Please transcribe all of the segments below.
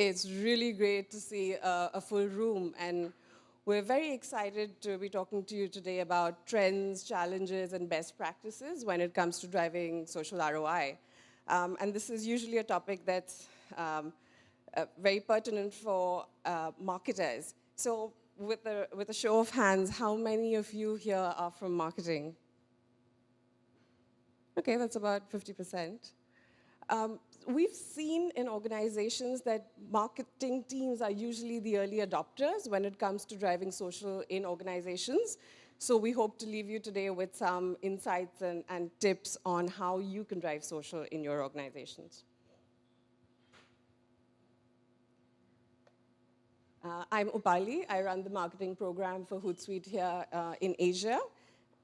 It's really great to see a full room, and we're very excited to be talking to you today about trends, challenges, and best practices when it comes to driving social ROI. And this is usually a topic that's very pertinent for marketers. So with a show of hands, how many of you here are from marketing? Okay, that's about 50%. We've seen in organizations that marketing teams are usually the early adopters when it comes to driving social in organizations. So we hope to leave you today with some insights and tips on how you can drive social in your organizations. I'm Upali. I run the marketing program for Hootsuite here in Asia.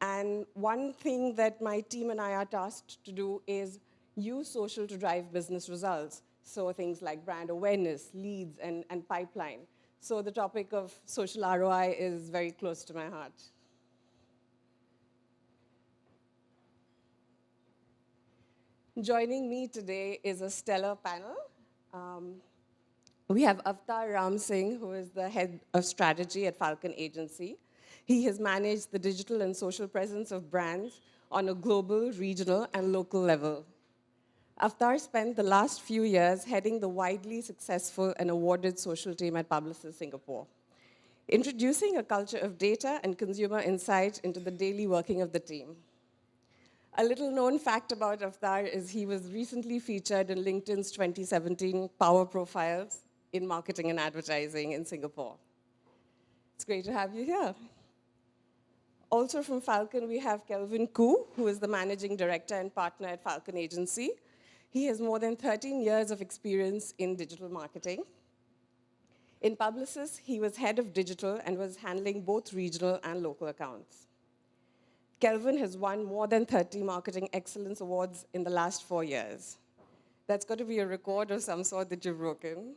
And one thing that my team and I are tasked to do is use social to drive business results. So things like brand awareness, leads, and pipeline. So the topic of social ROI is very close to my heart. Joining me today is a stellar panel. We have Avtar Ram Singh, who is the head of strategy at Falcon Agency. He has managed the digital and social presence of brands on a global, regional, and local level. Avtar spent the last few years heading the widely successful and awarded social team at Publicis Singapore, introducing a culture of data and consumer insight into the daily working of the team. A little known fact about Avtar is he was recently featured in LinkedIn's 2017 Power Profiles in Marketing and Advertising in Singapore. It's great to have you here. Also from Falcon, we have Kelvin Koo, who is the managing director and partner at Falcon Agency. He has more than 13 years of experience in digital marketing. In Publicis, he was head of digital and was handling both regional and local accounts. Kelvin has won more than 30 marketing excellence awards in the last 4 years. That's got to be a record of some sort that you've broken.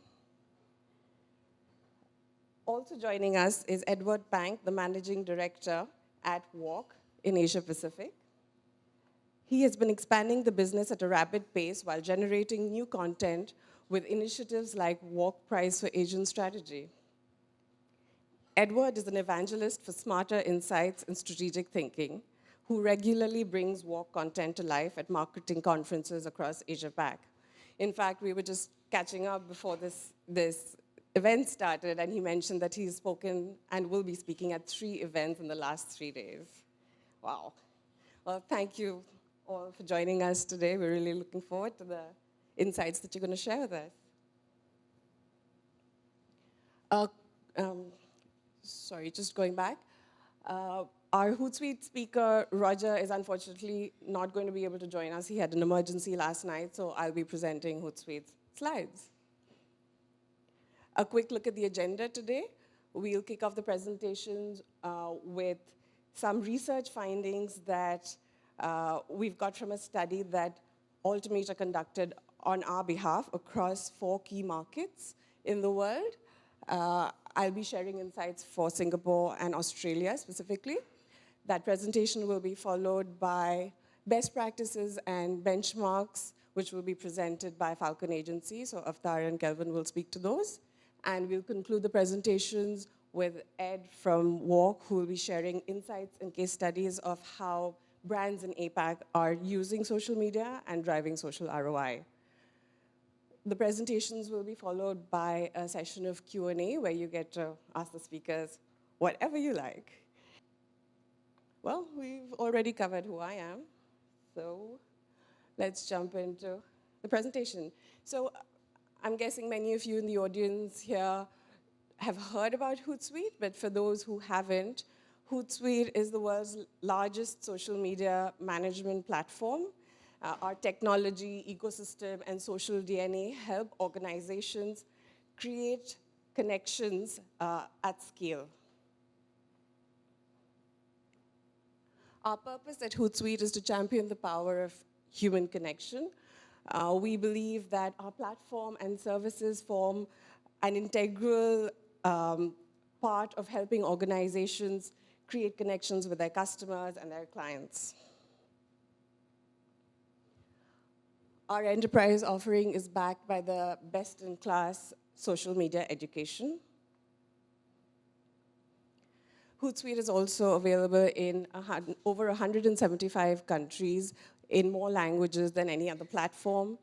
Also joining us is Edward Pank, the managing director at Walk in Asia Pacific. He has been expanding the business at a rapid pace while generating new content with initiatives like Walk Prize for Asian Strategy. Edward is an evangelist for smarter insights and strategic thinking, who regularly brings Walk content to life at marketing conferences across Asia-Pac. In fact, we were just catching up before this event started, and he mentioned that he's spoken and will be speaking at 3 events in the last 3 days. Wow. Well, thank you all for joining us today. We're really looking forward to the insights that you're going to share with us. Sorry, just going back. Our Hootsuite speaker, Roger, is unfortunately not going to be able to join us. He had an emergency last night, so I'll be presenting Hootsuite's slides. A quick look at the agenda today. We'll kick off the presentations with some research findings that we've got from a study that Altimeter conducted on our behalf across 4 key markets in the world. I'll be sharing insights for Singapore and Australia specifically. That presentation will be followed by best practices and benchmarks, which will be presented by Falcon Agency. So Avtar and Kelvin will speak to those. And we'll conclude the presentations with Ed from Walk, who will be sharing insights and case studies of how brands in APAC are using social media and driving social ROI. The presentations will be followed by a session of Q&A where you get to ask the speakers whatever you like. Well, we've already covered who I am, so let's jump into the presentation. So I'm guessing many of you in the audience here have heard about Hootsuite, but for those who haven't, Hootsuite is the world's largest social media management platform. Our technology, ecosystem, and social DNA help organizations create connections at scale. Our purpose at Hootsuite is to champion the power of human connection. We believe that our platform and services form an integral part of helping organizations create connections with their customers and their clients. Our enterprise offering is backed by the best-in-class social media education. Hootsuite is also available in over 175 countries in more languages than any other platform.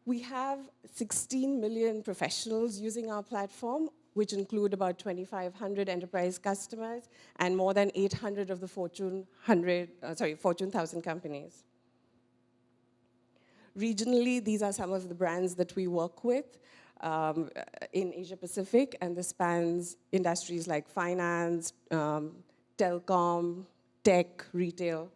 We have 16 million professionals using our platform, which include about 2,500 enterprise customers and more than 800 of the Fortune 1,000 companies. Regionally, these are some of the brands that we work with in Asia Pacific, and this spans industries like finance, telecom, tech, retail.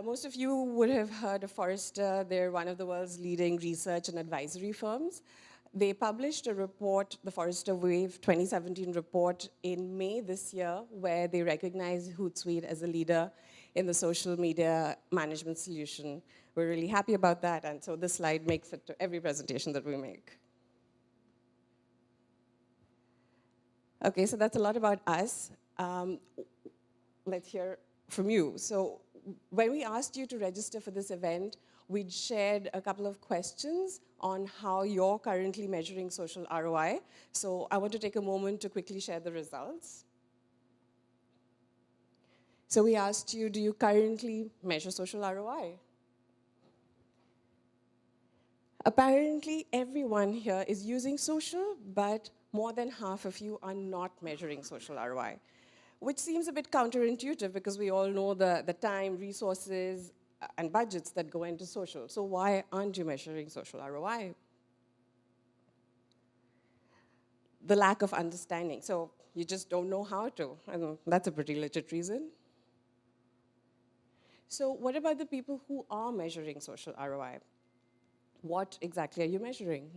Most of you would have heard of Forrester. They're one of the world's leading research and advisory firms. They published a report, the Forrester Wave 2017 report, in May this year, where they recognized Hootsuite as a leader in the social media management solution. We're really happy about that, and so this slide makes it to every presentation that we make. Okay, so that's a lot about us. Let's hear from you. So when we asked you to register for this event, we'd shared a couple of questions on how you're currently measuring social ROI. So I want to take a moment to quickly share the results. So we asked you, do you currently measure social ROI? Apparently, everyone here is using social, but more than half of you are not measuring social ROI, which seems a bit counterintuitive because we all know the time, resources, and budgets that go into social. So why aren't you measuring social ROI? The lack of understanding. So you just don't know how to. And that's a pretty legit reason. So what about the people who are measuring social ROI? What exactly are you measuring?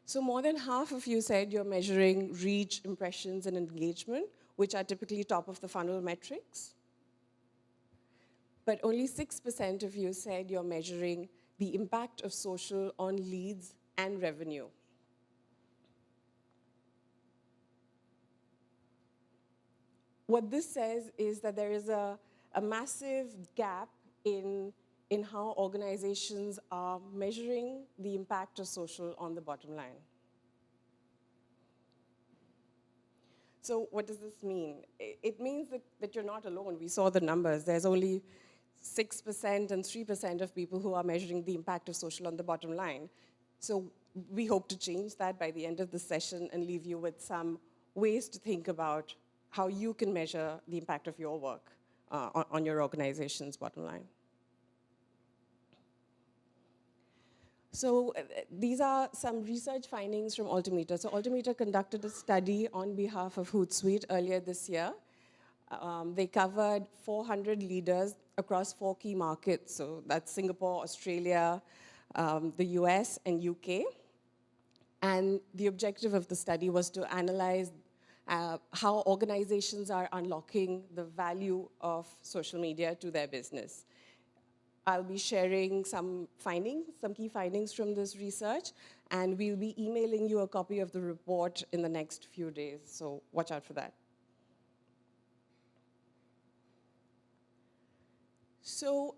So more than half of you said you're measuring reach, impressions, and engagement, which are typically top of the funnel metrics. But only 6% of you said you're measuring the impact of social on leads and revenue. What this says is that there is a massive gap in how organizations are measuring the impact of social on the bottom line. So what does this mean? It means that you're not alone. We saw the numbers. There's only 6% and 3% of people who are measuring the impact of social on the bottom line. So we hope to change that by the end of the session and leave you with some ways to think about how you can measure the impact of your work on your organization's bottom line. So these are some research findings from Altimeter. So Altimeter conducted a study on behalf of Hootsuite earlier this year. They covered 400 leaders across 4 key markets. So that's Singapore, Australia, the US, and UK. And the objective of the study was to analyze how organizations are unlocking the value of social media to their business. I'll be sharing some key findings from this research, and we'll be emailing you a copy of the report in the next few days, so watch out for that. So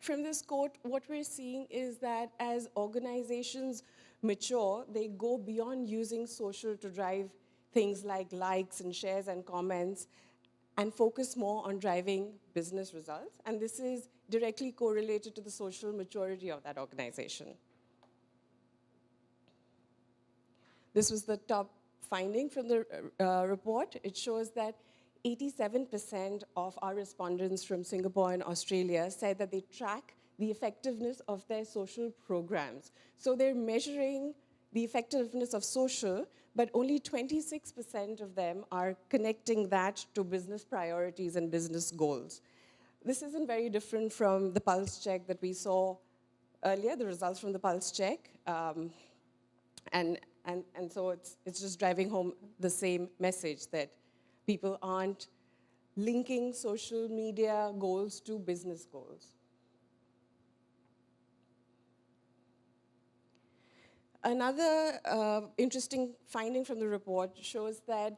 from this quote, what we're seeing is that as organizations mature, they go beyond using social to drive things like likes and shares and comments, and focus more on driving business results. And this is directly correlated to the social maturity of that organization. This was the top finding from the report. It shows that 87% of our respondents from Singapore and Australia said that they track the effectiveness of their social programs. So they're measuring the effectiveness of social, but only 26% of them are connecting that to business priorities and business goals. This isn't very different from the pulse check that we saw earlier, the results from the pulse check. And so it's just driving home the same message that people aren't linking social media goals to business goals. Another interesting finding from the report shows that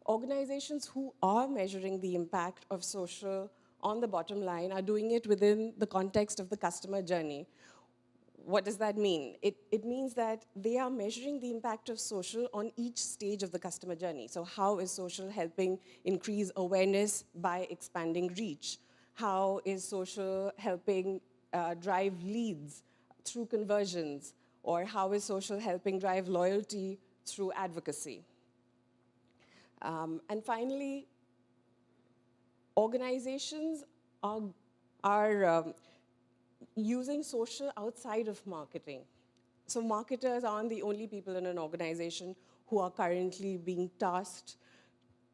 organizations who are measuring the impact of social on the bottom line are doing it within the context of the customer journey. What does that mean? It means that they are measuring the impact of social on each stage of the customer journey. So how is social helping increase awareness by expanding reach? How is social helping drive leads through conversions? Or how is social helping drive loyalty through advocacy? And finally, organizations are using social outside of marketing. So marketers aren't the only people in an organization who are currently being tasked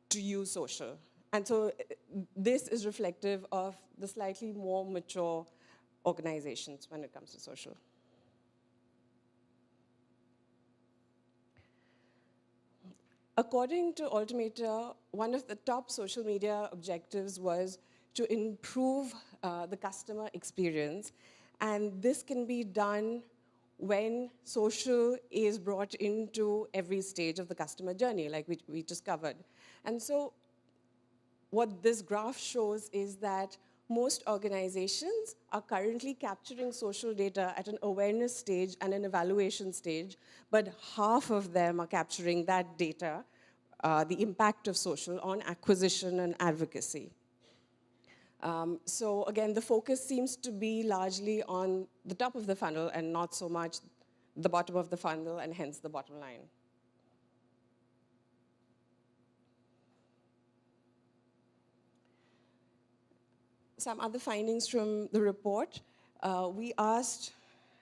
to use social. And so this is reflective of the slightly more mature organizations when it comes to social. According to Altimeter, one of the top social media objectives was to improve the customer experience. And this can be done when social is brought into every stage of the customer journey, like we just covered. And so what this graph shows is that most organizations are currently capturing social data at an awareness stage and an evaluation stage, but half of them are capturing that data, the impact of social on acquisition and advocacy. So again, the focus seems to be largely on the top of the funnel and not so much the bottom of the funnel and hence the bottom line. Some other findings from the report. We asked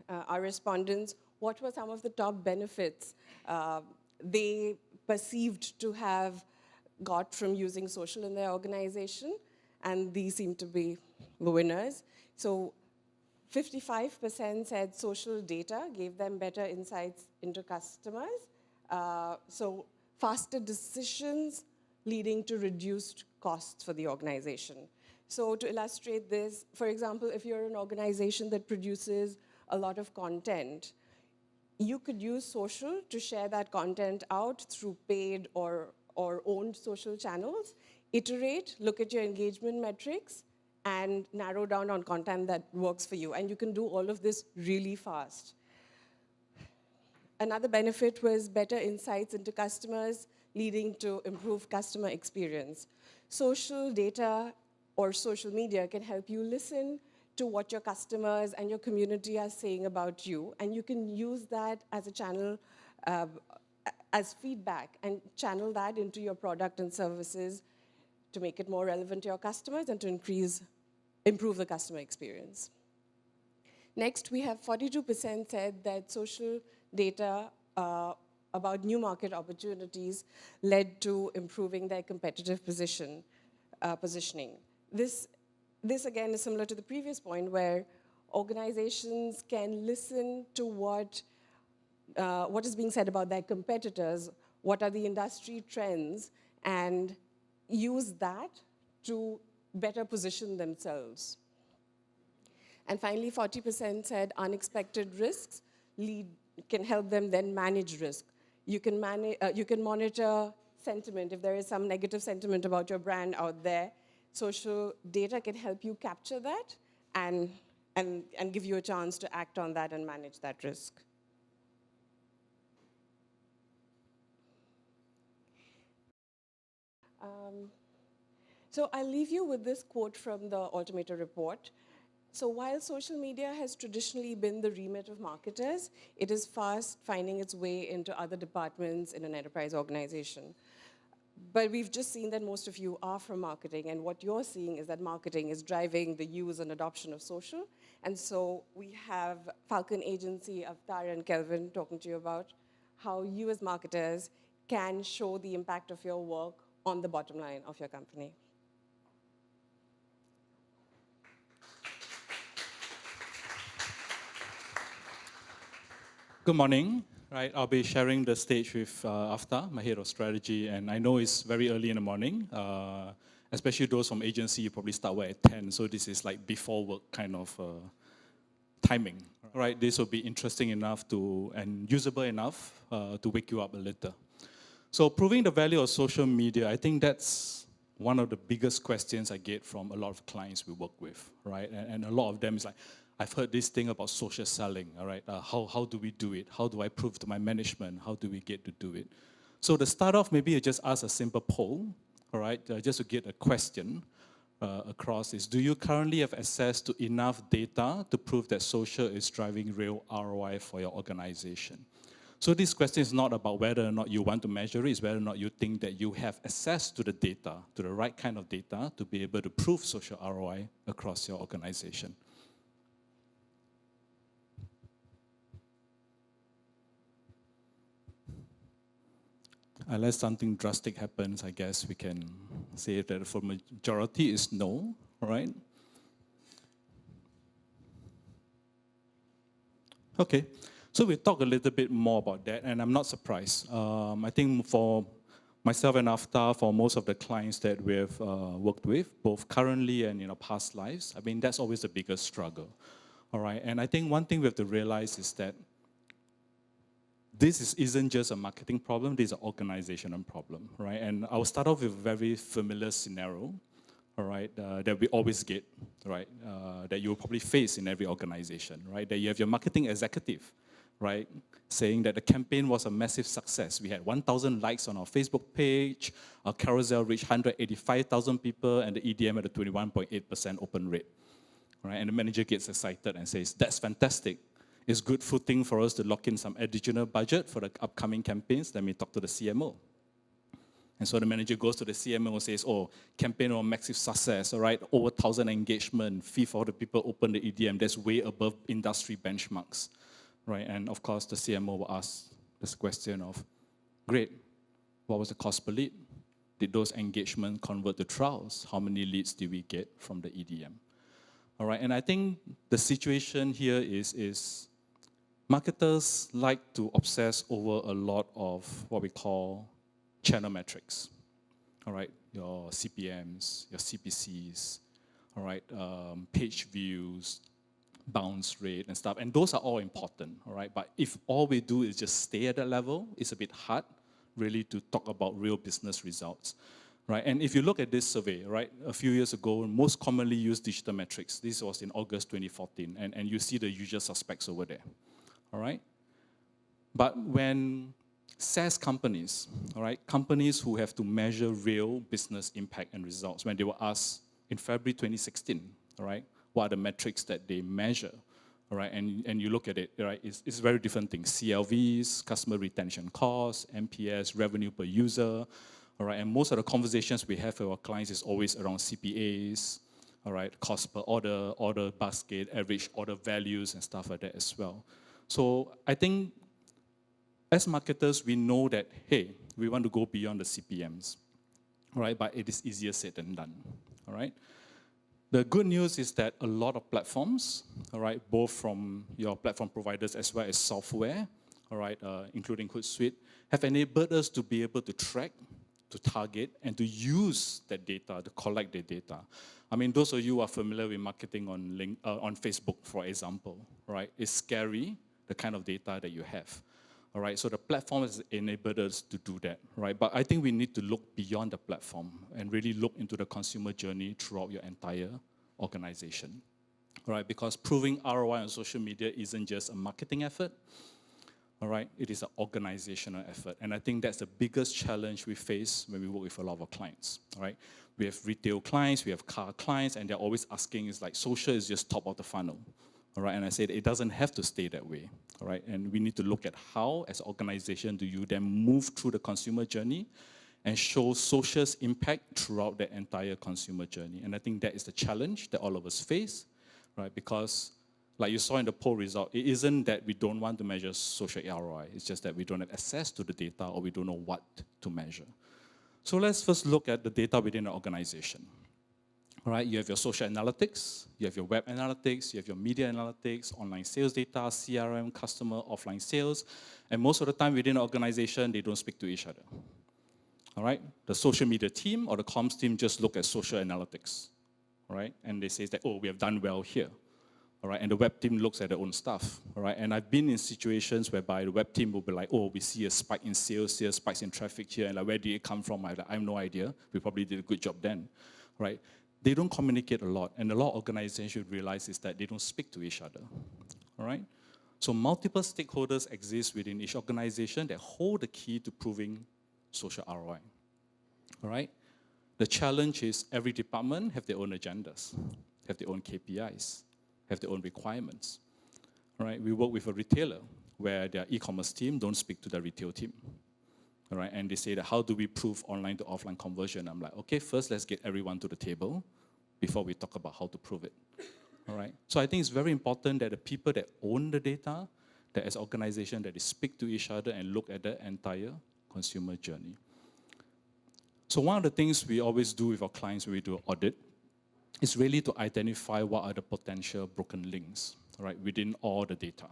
our respondents what were some of the top benefits they perceived to have got from using social in their organization, and these seem to be the winners. So 55% said social data gave them better insights into customers. So faster decisions leading to reduced costs for the organization. So to illustrate this, for example, if you're an organization that produces a lot of content, you could use social to share that content out through paid or owned social channels, iterate, look at your engagement metrics, and narrow down on content that works for you. And you can do all of this really fast. Another benefit was better insights into customers, leading to improved customer experience. Social data or social media can help you listen to what your customers and your community are saying about you, and you can use that as a channel, as feedback, and channel that into your product and services to make it more relevant to your customers and to improve the customer experience. Next, we have 42% said that social data about new market opportunities led to improving their competitive positioning. This again is similar to the previous point where organizations can listen to what is being said about their competitors, what are the industry trends, and use that to better position themselves. And finally, 40% said unexpected risks can help them then manage risk. You can monitor sentiment. If there is some negative sentiment about your brand out there, social data can help you capture that and give you a chance to act on that and manage that risk. So I'll leave you with this quote from the Altimeter report. So while social media has traditionally been the remit of marketers, it is fast finding its way into other departments in an enterprise organization. But we've just seen that most of you are from marketing, and what you're seeing is that marketing is driving the use and adoption of social. And so we have Falcon Agency, Avtar and Kelvin talking to you about how you as marketers can show the impact of your work on the bottom line of your company. Good morning. Right, I'll be sharing the stage with Avtar, my head of strategy, and I know it's very early in the morning, especially those from agency, you probably start work at 10, so this is like before work kind of timing. Right, this will be interesting enough and usable enough to wake you up a little. So proving the value of social media, I think that's one of the biggest questions I get from a lot of clients we work with, right? And a lot of them is like, I've heard this thing about social selling, all right? How do we do it? How do I prove to my management? How do we get to do it? So to start off, maybe you just ask a simple poll, all right? Just to get a question across is, do you currently have access to enough data to prove that social is driving real ROI for your organization? So this question is not about whether or not you want to measure it, it's whether or not you think that you have access to the data, to the right kind of data, to be able to prove social ROI across your organization. Unless something drastic happens, I guess we can say that for majority is no, right? Okay, so we'll talk a little bit more about that, and I'm not surprised. I think for myself and Aftar, for most of the clients that we've worked with, both currently and in our past lives, I mean, that's always the biggest struggle, all right? And I think one thing we have to realize is that this isn't just a marketing problem, this is an organizational problem, right? And I'll start off with a very familiar scenario, all right, that we always get, right, that you'll probably face in every organization, right? That you have your marketing executive, right, saying that the campaign was a massive success. We had 1,000 likes on our Facebook page, our carousel reached 185,000 people, and the EDM at a 21.8% open rate, right? And the manager gets excited and says, that's fantastic. It's good footing for us to lock in some additional budget for the upcoming campaigns. Let me talk to the CMO. And so the manager goes to the CMO and says, oh, campaign or massive success, all right, over 1,000 engagement, fee for the people open the EDM, that's way above industry benchmarks, right? And of course, the CMO will ask this question of, great, what was the cost per lead? Did those engagements convert to trials? How many leads did we get from the EDM? All right, and I think the situation here is marketers like to obsess over a lot of what we call channel metrics, all right? Your CPMs, your CPCs, all right? Page views, bounce rate and stuff. And those are all important, all right? But if all we do is just stay at that level, it's a bit hard really to talk about real business results, right? And if you look at this survey, right, a few years ago, most commonly used digital metrics. This was in August 2014, and you see the usual suspects over there, all right? But when SaaS companies, all right, companies who have to measure real business impact and results, when they were asked in February 2016, all right, what are the metrics that they measure, all right, and you look at it, right, it's very different things. CLVs, customer retention costs, NPS, revenue per user, all right, and most of the conversations we have with our clients is always around CPAs, all right, cost per order, order basket, average order values, and stuff like that as well. So I think as marketers, we know that, hey, we want to go beyond the CPMs, all right, but it is easier said than done, all right? The good news is that a lot of platforms, all right, both from your platform providers as well as software, all right, including Hootsuite, have enabled us to be able to track, to target, and to use that data, to collect the data. I mean, those of you who are familiar with marketing on Facebook, for example, right, it's scary, the kind of data that you have. All right, so the platform has enabled us to do that, right? But I think we need to look beyond the platform and really look into the consumer journey throughout your entire organization, all right? Because proving ROI on social media isn't just a marketing effort, all right? It is an organizational effort. And I think that's the biggest challenge we face when we work with a lot of our clients, all right? We have retail clients, we have car clients, and they're always asking, is like, social is just top of the funnel. All right, and I said it doesn't have to stay that way, all right? And we need to look at how, as an organization, do you then move through the consumer journey and show social's impact throughout the entire consumer journey. And I think that is the challenge that all of us face, right? Because, like you saw in the poll result, it isn't that we don't want to measure social ROI. It's just that we don't have access to the data or we don't know what to measure. So let's first look at the data within an organization. All right, you have your social analytics, you have your web analytics, you have your media analytics, online sales data, CRM, customer, offline sales, and most of the time within an organization, they don't speak to each other. All right, the social media team or the comms team just look at social analytics, all right, and they say that, oh, we have done well here. all right, and the web team looks at their own stuff, all right, and I've been in situations whereby the web team will be like, oh, we see a spike in sales here, spikes in traffic here, and like, where did it come from? I have no idea. We probably did a good job then, right? They don't communicate a lot, and a lot of organizations should realize is that they don't speak to each other, all right? So multiple stakeholders exist within each organization that hold the key to proving social ROI, all right? The challenge is every department have their own agendas, have their own KPIs, have their own requirements, all right? We work with a retailer where their e-commerce team don't speak to the retail team, all right? And they say that how do we prove online to offline conversion? I'm like, okay, first let's get everyone to the table before we talk about how to prove it, all right? So I think it's very important that the people that own the data, that as an organization that they speak to each other and look at the entire consumer journey. So one of the things we always do with our clients when we do an audit is really to identify what are the potential broken links, all right, within all the data,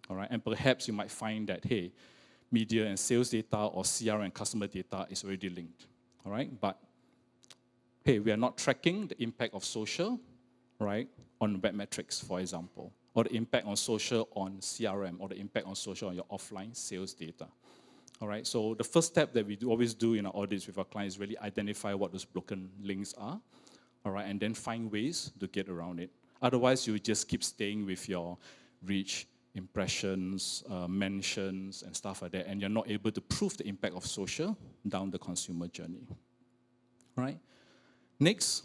all right? And perhaps you might find that, hey, media and sales data or CRM and customer data is already linked, all right? But, hey, we are not tracking the impact of social, right, on web metrics, for example, or the impact on social on CRM, or the impact on social on your offline sales data. All right, so the first step that we always do in our audits with our clients is really identify what those broken links are, all right, and then find ways to get around it. Otherwise, you just keep staying with your reach, impressions, mentions, and stuff like that, and you're not able to prove the impact of social down the consumer journey. All right. Next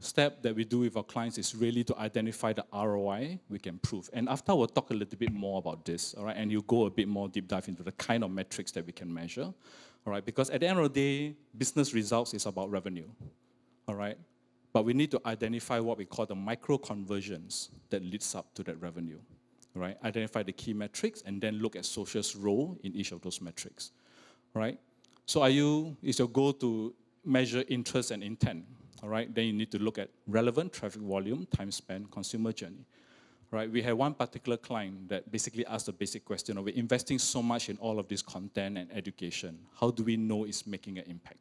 step that we do with our clients is really to identify the ROI we can prove. And after we'll talk a little bit more about this, all right, and you go a bit more deep dive into the kind of metrics that we can measure, all right, because at the end of the day, business results is about revenue, all right, but we need to identify what we call the micro conversions that leads up to that revenue, all right, identify the key metrics and then look at social's role in each of those metrics, all right. So is your goal to measure interest and intent? All right, then you need to look at relevant traffic volume, time spent, consumer journey. Right, we had one particular client that basically asked the basic question of, we're investing so much in all of this content and education. How do we know it's making an impact?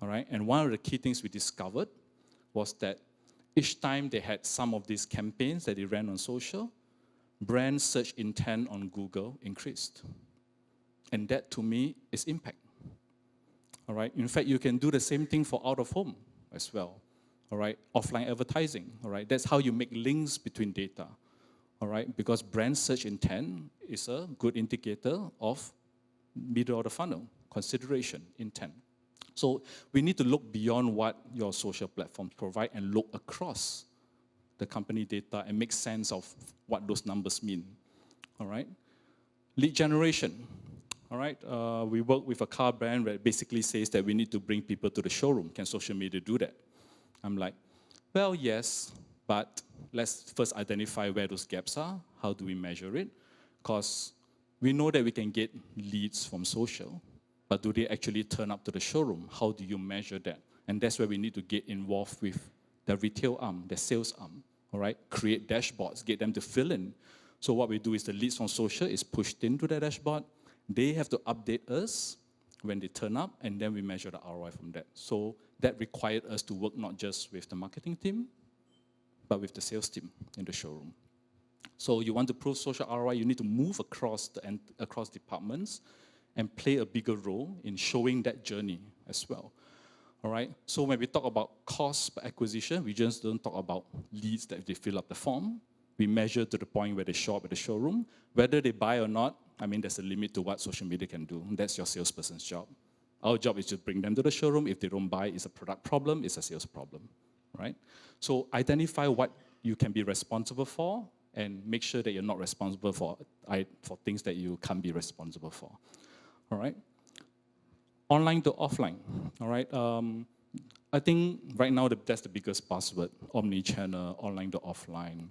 All right, and one of the key things we discovered was that each time they had some of these campaigns that they ran on social, brand search intent on Google increased. And that to me is impact. All right, in fact, you can do the same thing for out of home as well, all right? Offline advertising, all right? That's how you make links between data, all right? Because brand search intent is a good indicator of middle of the funnel, consideration, intent. So we need to look beyond what your social platforms provide and look across the company data and make sense of what those numbers mean, all right? Lead generation. All right, we work with a car brand that basically says that we need to bring people to the showroom. Can social media do that? I'm like, well, yes, but let's first identify where those gaps are. How do we measure it? Because we know that we can get leads from social, but do they actually turn up to the showroom? How do you measure that? And that's where we need to get involved with the retail arm, the sales arm, all right? Create dashboards, get them to fill in. So what we do is the leads from social is pushed into the dashboard. They have to update us when they turn up, and then we measure the ROI from that. So that required us to work not just with the marketing team, but with the sales team in the showroom. So you want to prove social ROI, you need to move across departments and play a bigger role in showing that journey as well. All right. So when we talk about cost per acquisition, we just don't talk about leads that they fill up the form. We measure to the point where they show up at the showroom. Whether they buy or not, I mean, there's a limit to what social media can do. That's your salesperson's job. Our job is to bring them to the showroom. If they don't buy, it's a product problem, it's a sales problem, right? So identify what you can be responsible for and make sure that you're not responsible for things that you can't be responsible for, all right? Online to offline, all right? I think right now that's the biggest buzzword, omni-channel, online to offline.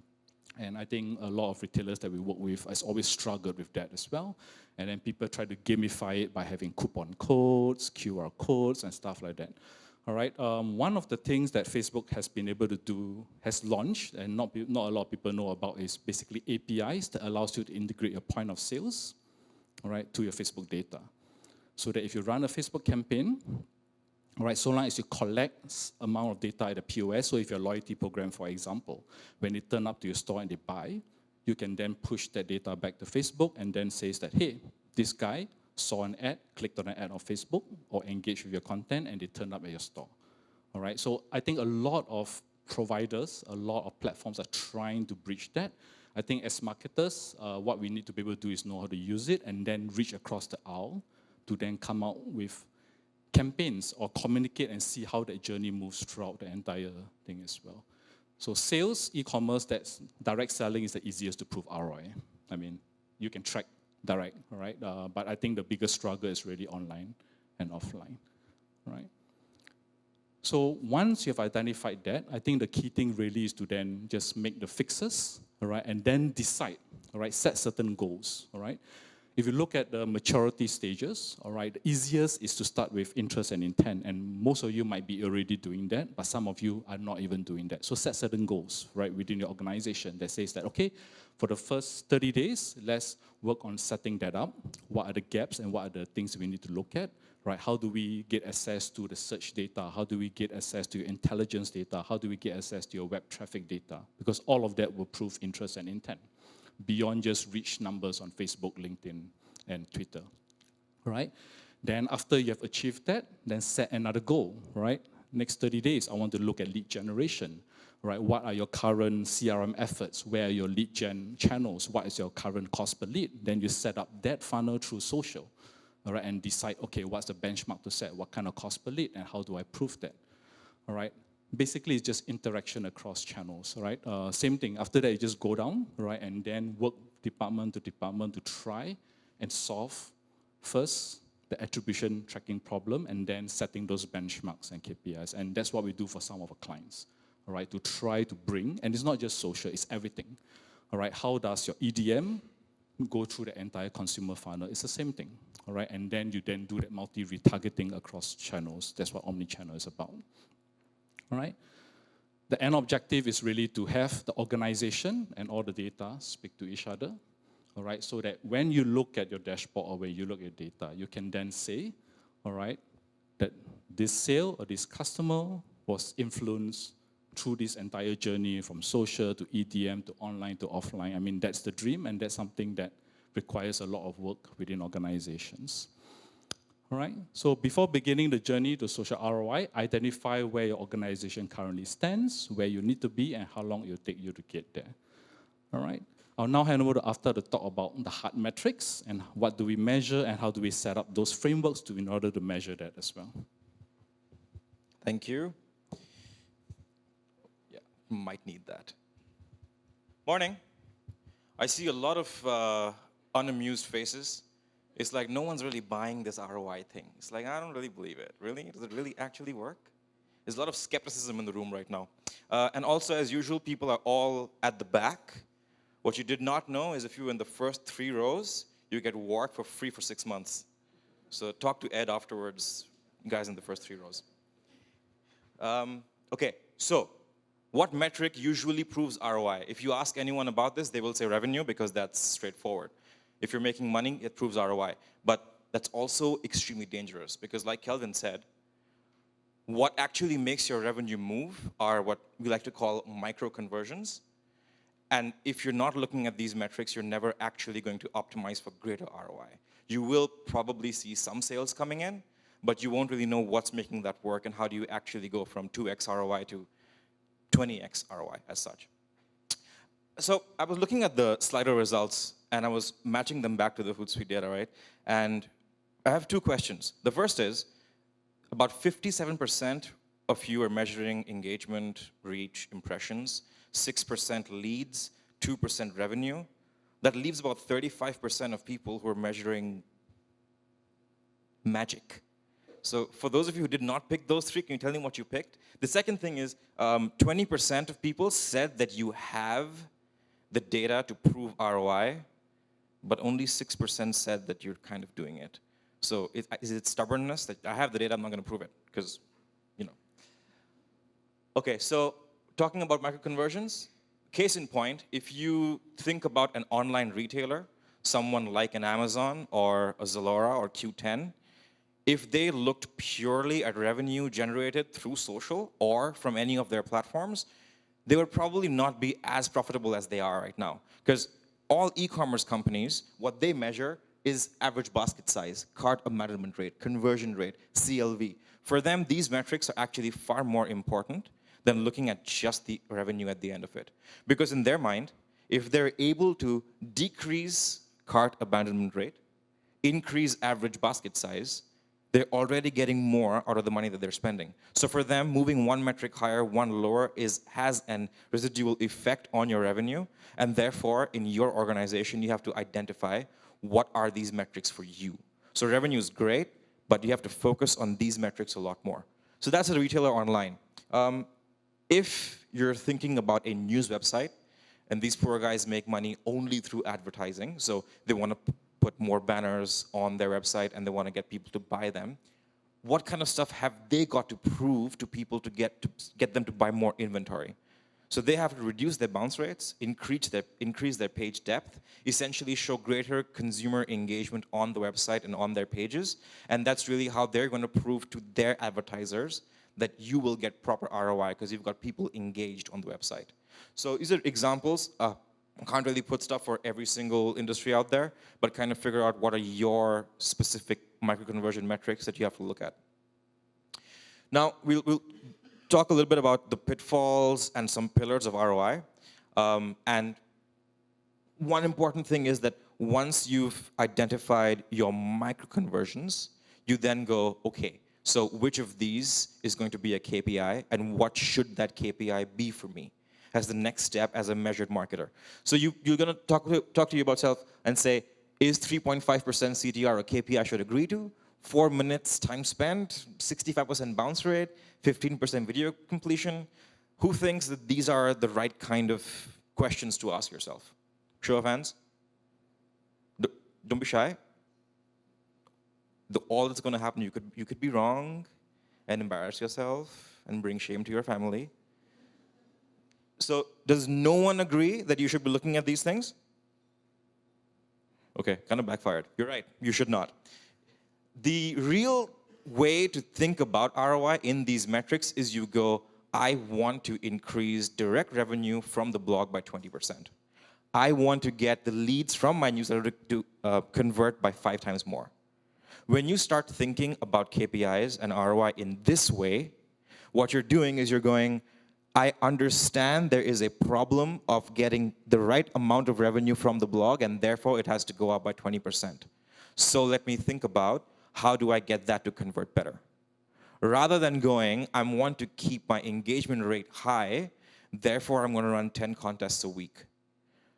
And I think a lot of retailers that we work with has always struggled with that as well. And then people try to gamify it by having coupon codes, QR codes, and stuff like that. All right. One of the things that Facebook has been able to do, has launched, and not a lot of people know about, is basically APIs that allows you to integrate your point of sales, all right, to your Facebook data. So that if you run a Facebook campaign, All right, so long as you collect amount of data at the POS, so if your loyalty program, for example, when they turn up to your store and they buy, you can then push that data back to Facebook and then says that, hey, this guy saw an ad, clicked on an ad on Facebook, or engaged with your content, and they turned up at your store. All right, so I think a lot of providers, a lot of platforms are trying to breach that. I think as marketers, what we need to be able to do is know how to use it and then reach across the aisle to then come out with campaigns or communicate and see how that journey moves throughout the entire thing as well. So sales, e-commerce, that's direct selling is the easiest to prove ROI. I mean, you can track direct, all right? But I think the biggest struggle is really online and offline, right? So once you've identified that, I think the key thing really is to then just make the fixes, all right, and then decide, all right, set certain goals, all right? If you look at the maturity stages, all right, the easiest is to start with interest and intent, and most of you might be already doing that, but some of you are not even doing that. So set certain goals, right, within your organization that says that, okay, for the first 30 days, let's work on setting that up. What are the gaps and what are the things we need to look at, right? How do we get access to the search data? How do we get access to your intelligence data? How do we get access to your web traffic data? Because all of that will prove interest and intent, beyond just reach numbers on Facebook, LinkedIn, and Twitter, right? Then after you have achieved that, then set another goal, right? Next 30 days, I want to look at lead generation, right? What are your current CRM efforts? Where are your lead gen channels? What is your current cost per lead? Then you set up that funnel through social, all right, and decide, okay, what's the benchmark to set? What kind of cost per lead, and how do I prove that, all right? Basically, it's just interaction across channels, right? Same thing, after that, you just go down, right, and then work department to try and solve first the attribution tracking problem and then setting those benchmarks and KPIs. And that's what we do for some of our clients, all right, to try to bring, and it's not just social, it's everything, all right? How does your EDM go through the entire consumer funnel? It's the same thing, all right? And then you then do that multi-retargeting across channels. That's what omnichannel is about. All right? The end objective is really to have the organization and all the data speak to each other, all right? So that when you look at your dashboard or when you look at data, you can then say, all right, that this sale or this customer was influenced through this entire journey from social to EDM to online to offline. I mean, that's the dream, and that's something that requires a lot of work within organizations. All right, so before beginning the journey to social ROI, identify where your organization currently stands, where you need to be, and how long it will take you to get there. All right, I'll now hand over to After to talk about the hard metrics and what do we measure and how do we set up those frameworks in order to measure that as well. Thank you. Yeah, might need that. Morning. I see a lot of unamused faces. It's like no one's really buying this ROI thing. It's like, I don't really believe it. Really? Does it really actually work? There's a lot of skepticism in the room right now. And also, as usual, people are all at the back. What you did not know is if you were in the first 3 rows, you get Warp for free for 6 months. So talk to Ed afterwards, guys in the first 3 rows. Okay, so what metric usually proves ROI? If you ask anyone about this, they will say revenue because that's straightforward. If you're making money, it proves ROI. But that's also extremely dangerous because like Kelvin said, what actually makes your revenue move are what we like to call micro conversions. And if you're not looking at these metrics, you're never actually going to optimize for greater ROI. You will probably see some sales coming in, but you won't really know what's making that work and how do you actually go from 2x ROI to 20x ROI as such. So I was looking at the Slido results and I was matching them back to the Hootsuite data, right? And I have 2 questions. The first is, about 57% of you are measuring engagement, reach, impressions, 6% leads, 2% revenue. That leaves about 35% of people who are measuring magic. So for those of you who did not pick those 3, can you tell me what you picked? The second thing is 20% of people said that you have the data to prove ROI, but only 6% said that you're kind of doing it. So is it stubbornness that I have the data, I'm not going to prove it? Because, you know. Okay, so talking about microconversions, case in point, if you think about an online retailer, someone like an Amazon or a Zalora or Q10, if they looked purely at revenue generated through social or from any of their platforms, they would probably not be as profitable as they are right now. Because all e-commerce companies, what they measure is average basket size, cart abandonment rate, conversion rate, CLV. For them, these metrics are actually far more important than looking at just the revenue at the end of it. Because in their mind, if they're able to decrease cart abandonment rate, increase average basket size, they're already getting more out of the money that they're spending. So for them, moving one metric higher, one lower has an residual effect on your revenue, and therefore, in your organization, you have to identify what are these metrics for you. So revenue is great, but you have to focus on these metrics a lot more. So that's a retailer online. If you're thinking about a news website, and these poor guys make money only through advertising, so they want to put more banners on their website and they want to get people to buy them, what kind of stuff have they got to prove to people to get them to buy more inventory? So they have to reduce their bounce rates, increase their page depth, essentially show greater consumer engagement on the website and on their pages, and that's really how they're going to prove to their advertisers that you will get proper ROI because you've got people engaged on the website. So these are examples. I can't really put stuff for every single industry out there, but kind of figure out what are your specific micro-conversion metrics that you have to look at. Now, we'll talk a little bit about the pitfalls and some pillars of ROI. And one important thing is that once you've identified your micro-conversions, you then go, okay, so which of these is going to be a KPI, and what should that KPI be for me as the next step as a measured marketer? So you're going to talk to yourself and say, is 3.5% CTR a KPI I should agree to? 4 minutes time spent, 65% bounce rate, 15% video completion? Who thinks that these are the right kind of questions to ask yourself? Show of hands. Don't be shy. All that's going to happen, you could be wrong and embarrass yourself and bring shame to your family. So does no one agree that you should be looking at these things? Okay, kind of backfired. You're right, you should not. The real way to think about ROI in these metrics is you go, I want to increase direct revenue from the blog by 20%. I want to get the leads from my newsletter to convert by 5 times more. When you start thinking about KPIs and ROI in this way, what you're doing is you're going, I understand there is a problem of getting the right amount of revenue from the blog, and therefore it has to go up by 20%. So let me think about how do I get that to convert better. Rather than going, I want to keep my engagement rate high, therefore I'm going to run 10 contests a week.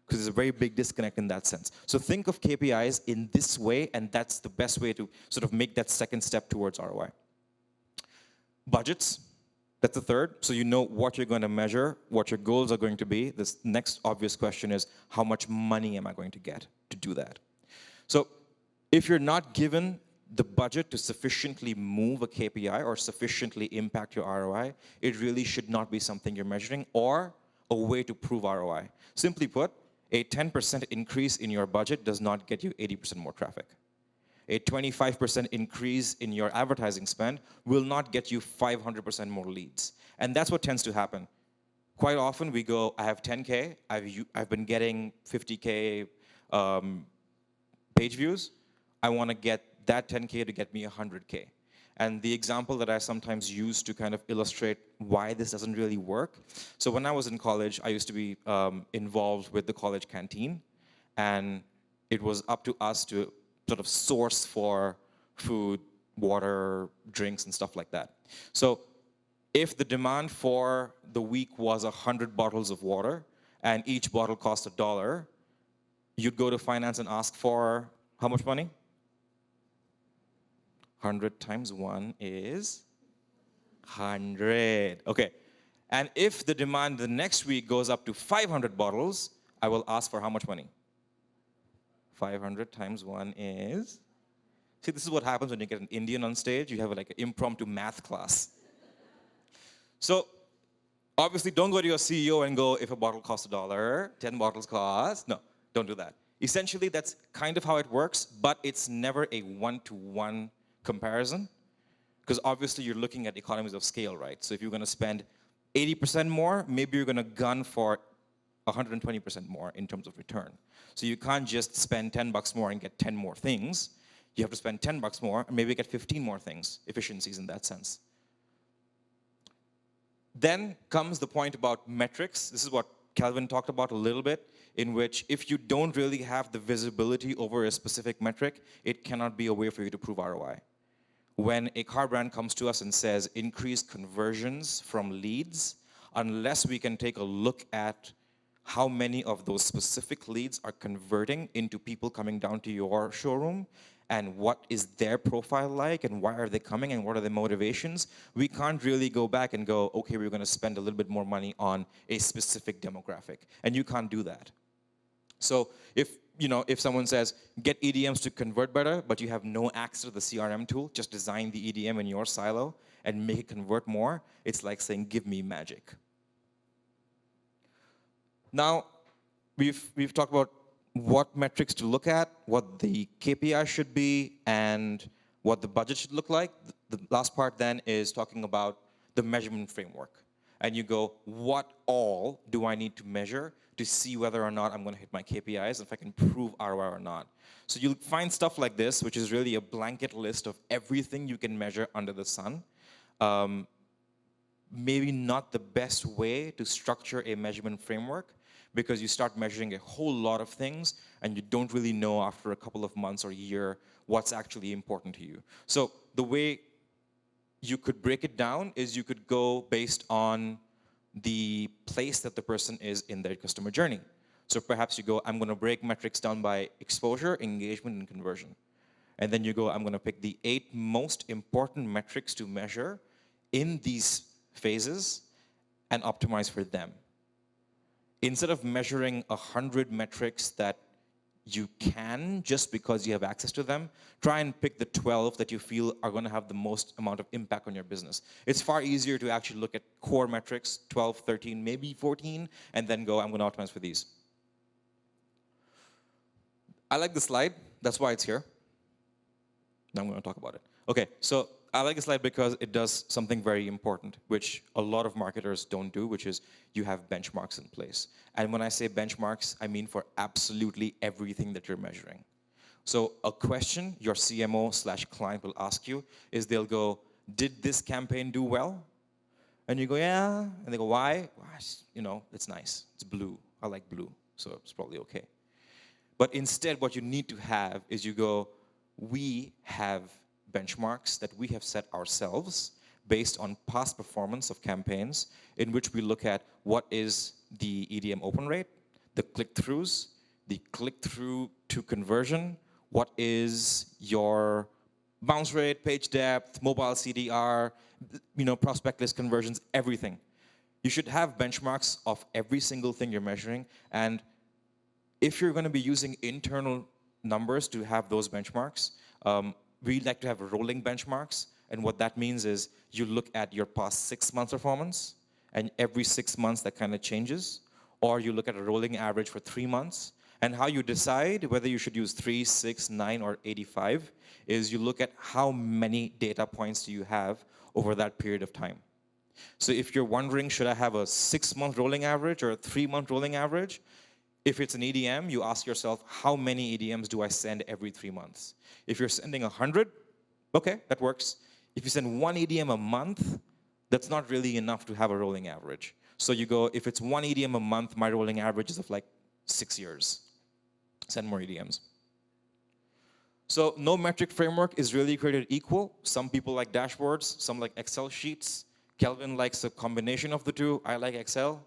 Because there's a very big disconnect in that sense. So think of KPIs in this way, and that's the best way to sort of make that second step towards ROI. Budgets. That's the third. So you know what you're going to measure, what your goals are going to be. This next obvious question is, how much money am I going to get to do that? So if you're not given the budget to sufficiently move a KPI or sufficiently impact your ROI, it really should not be something you're measuring or a way to prove ROI. Simply put, a 10% increase in your budget does not get you 80% more traffic. A 25% increase in your advertising spend will not get you 500% more leads. And that's what tends to happen. Quite often we go, I have 10K, I've been getting 50K page views. I want to get that 10K to get me 100K. And the example that I sometimes use to kind of illustrate why this doesn't really work. So when I was in college, I used to be involved with the college canteen. And it was up to us to sort of source for food, water, drinks, and stuff like that. So if the demand for the week was 100 bottles of water, and each bottle cost $1, you'd go to finance and ask for how much money? 100 times 1 is 100. Okay. And if the demand the next week goes up to 500 bottles, I will ask for how much money? 500 times 1 is... See, this is what happens when you get an Indian on stage. You have like an impromptu math class. So obviously, don't go to your CEO and go, if a bottle costs $1, 10 bottles cost. No, don't do that. Essentially, that's kind of how it works, but it's never a one-to-one comparison, because obviously you're looking at economies of scale, right? So if you're going to spend 80% more, maybe you're going to gun for 120% more in terms of return. So you can't just spend 10 bucks more and get 10 more things. You have to spend 10 bucks more and maybe get 15 more things, efficiencies in that sense. Then comes the point about metrics. This is what Kelvin talked about a little bit, in which if you don't really have the visibility over a specific metric, it cannot be a way for you to prove ROI. When a car brand comes to us and says increase conversions from leads, unless we can take a look at how many of those specific leads are converting into people coming down to your showroom, and what is their profile like, and why are they coming, and what are their motivations, we can't really go back and go, okay, we're going to spend a little bit more money on a specific demographic. And you can't do that. So if someone says, get EDMs to convert better, but you have no access to the CRM tool, just design the EDM in your silo and make it convert more, it's like saying, give me magic. Now, we've talked about what metrics to look at, what the KPI should be, and what the budget should look like. The last part then is talking about the measurement framework. And you go, what all do I need to measure to see whether or not I'm going to hit my KPIs, if I can prove ROI or not. So you'll find stuff like this, which is really a blanket list of everything you can measure under the sun. Maybe not the best way to structure a measurement framework, because you start measuring a whole lot of things and you don't really know after a couple of months or a year what's actually important to you. So the way you could break it down is you could go based on the place that the person is in their customer journey. So perhaps you go, I'm going to break metrics down by exposure, engagement, and conversion. And then you go, I'm going to pick the 8 most important metrics to measure in these phases and optimize for them. Instead of measuring 100 metrics that you can just because you have access to them, try and pick the 12 that you feel are going to have the most amount of impact on your business. It's far easier to actually look at core metrics, 12, 13, maybe 14, and then go, I'm going to optimize for these. I like the slide. That's why it's here. Now I'm going to talk about it. Okay, so I like this slide because it does something very important, which a lot of marketers don't do, which is you have benchmarks in place. And when I say benchmarks, I mean for absolutely everything that you're measuring. So a question your CMO/client will ask you is they'll go, did this campaign do well? And you go, yeah. And they go, why? Well, it's nice. It's blue. I like blue, so it's probably okay. But instead, what you need to have is you go, we have benchmarks that we have set ourselves based on past performance of campaigns, in which we look at what is the EDM open rate, the click-throughs, the click-through to conversion, what is your bounce rate, page depth, mobile CDR, prospect list conversions, everything. You should have benchmarks of every single thing you're measuring, and if you're going to be using internal numbers to have those benchmarks, we like to have rolling benchmarks, and what that means is you look at your past 6 months performance, and every 6 months that kind of changes, or you look at a rolling average for 3 months, and how you decide whether you should use 3, 6, 9, or 85 is you look at how many data points do you have over that period of time. So if you're wondering, should I have a 6-month rolling average or a 3-month rolling average? If it's an EDM, you ask yourself, how many EDMs do I send every 3 months? If you're sending 100, okay, that works. If you send 1 EDM a month, that's not really enough to have a rolling average. So you go, if it's 1 EDM a month, my rolling average is of like 6 years. Send more EDMs. So no metric framework is really created equal. Some people like dashboards, some like Excel sheets. Kelvin likes a combination of the two. I like Excel.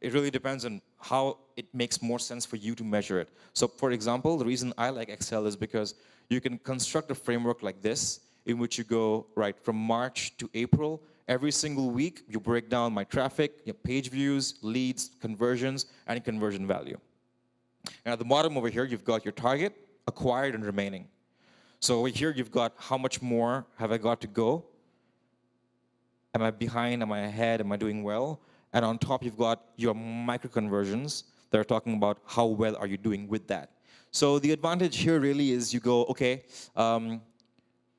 It really depends on how it makes more sense for you to measure it. So for example, the reason I like Excel is because you can construct a framework like this in which you go, right, from March to April, every single week, you break down my traffic, your page views, leads, conversions, and conversion value. And at the bottom over here, you've got your target, acquired, and remaining. So over here, you've got how much more have I got to go? Am I behind? Am I ahead? Am I doing well? And on top, you've got your micro-conversions that are talking about how well are you doing with that. So the advantage here really is you go, okay,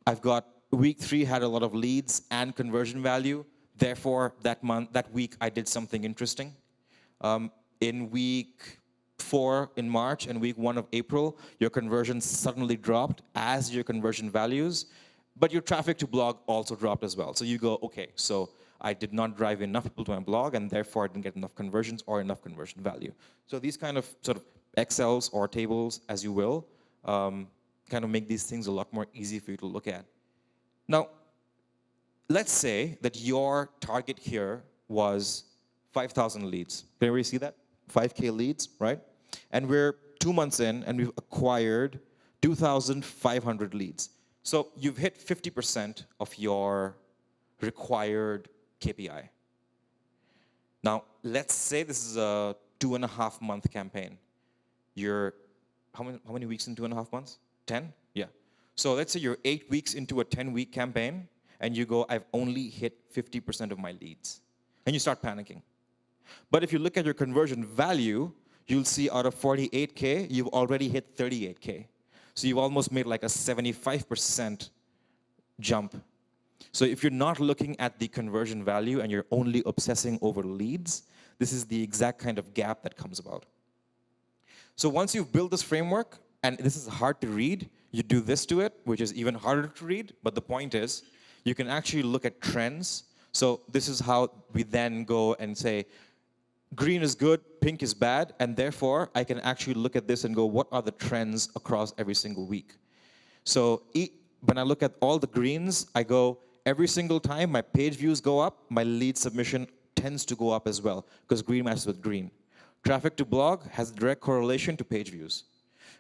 I've got week 3 had a lot of leads and conversion value. Therefore, that week, I did something interesting. In week 4 in March and week 1 of April, your conversions suddenly dropped as your conversion values, but your traffic to blog also dropped as well. So you go, okay, so I did not drive enough people to my blog, and therefore I didn't get enough conversions or enough conversion value. So these kind of sort of Excels or tables, as you will, kind of make these things a lot more easy for you to look at. Now, let's say that your target here was 5,000 leads. Can everybody see that? 5K leads, right? And we're 2 months in, and we've acquired 2,500 leads. So you've hit 50% of your required KPI. Now, let's say this is a 2.5-month campaign. You're, how many weeks in 2.5 months? 10? Yeah. So let's say you're 8 weeks into a 10-week campaign, and you go, I've only hit 50% of my leads. And you start panicking. But if you look at your conversion value, you'll see out of 48K, you've already hit 38K. So you've almost made like a 75% jump. So if you're not looking at the conversion value and you're only obsessing over leads, this is the exact kind of gap that comes about. So once you've built this framework, and this is hard to read, you do this to it, which is even harder to read, but the point is, you can actually look at trends. So this is how we then go and say, green is good, pink is bad, and therefore I can actually look at this and go, what are the trends across every single week? So when I look at all the greens, I go, every single time my page views go up, my lead submission tends to go up as well, because green matches with green. Traffic to blog has a direct correlation to page views.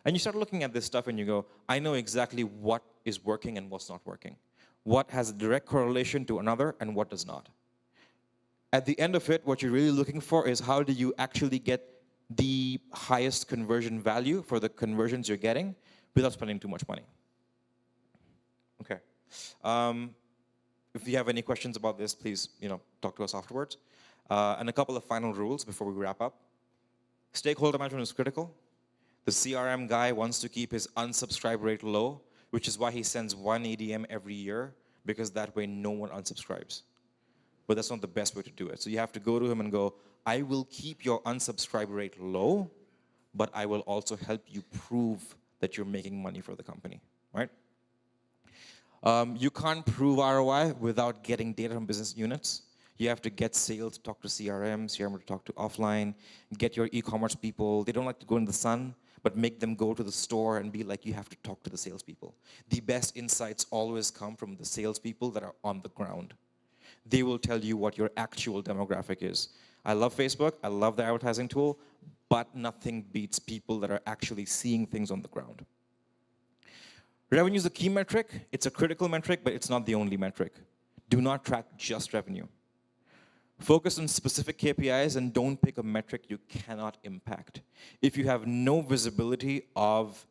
And you start looking at this stuff and you go, I know exactly what is working and what's not working. What has a direct correlation to another and what does not. At the end of it, what you're really looking for is how do you actually get the highest conversion value for the conversions you're getting without spending too much money. Okay. If you have any questions about this, please talk to us afterwards. And a couple of final rules before we wrap up. Stakeholder management is critical. The CRM guy wants to keep his unsubscribe rate low, which is why he sends 1 EDM every year, because that way no one unsubscribes. But that's not the best way to do it. So you have to go to him and go, I will keep your unsubscribe rate low, but I will also help you prove that you're making money for the company, right? You can't prove ROI without getting data from business units. You have to get sales to talk to CRM to talk to offline, get your e-commerce people. They don't like to go in the sun, but make them go to the store and be like, you have to talk to the salespeople. The best insights always come from the salespeople that are on the ground. They will tell you what your actual demographic is. I love Facebook, I love the advertising tool, but nothing beats people that are actually seeing things on the ground. Revenue is a key metric. It's a critical metric, but it's not the only metric. Do not track just revenue. Focus on specific KPIs and don't pick a metric you cannot impact. If you have no visibility of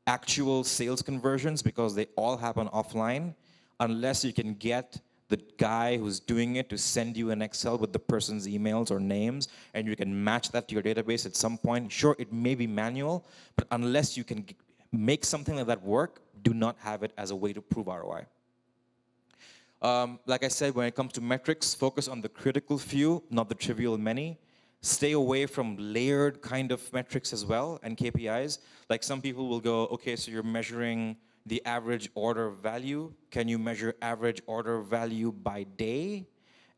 actual sales conversions, because they all happen offline, unless you can get the guy who's doing it to send you an Excel with the person's emails or names, and you can match that to your database at some point. Sure, it may be manual, but unless you can make something like that work, do not have it as a way to prove ROI. Like I said, when it comes to metrics, focus on the critical few, not the trivial many. Stay away from layered kind of metrics as well and KPIs. Like some people will go, okay, so you're measuring the average order value. Can you measure average order value by day?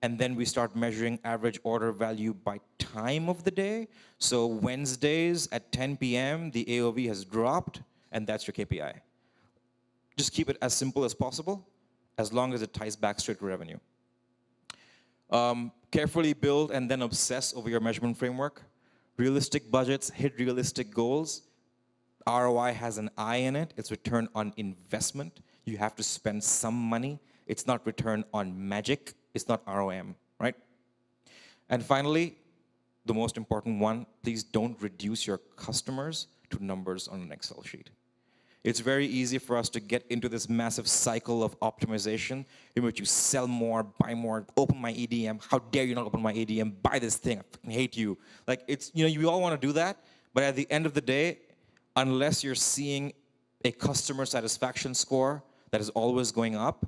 And then we start measuring average order value by time of the day. So Wednesdays at 10 p.m., the AOV has dropped, and that's your KPI. Just keep it as simple as possible, as long as it ties back straight to revenue. Carefully build and then obsess over your measurement framework. Realistic budgets, hit realistic goals. ROI has an I in it. It's return on investment. You have to spend some money. It's not return on magic. It's not ROM, right? And finally, the most important one, please don't reduce your customers to numbers on an Excel sheet. It's very easy for us to get into this massive cycle of optimization in which you sell more, buy more, open my EDM. How dare you not open my EDM? Buy this thing. I fucking hate you. Like, it's, you all want to do that, but at the end of the day, unless you're seeing a customer satisfaction score that is always going up,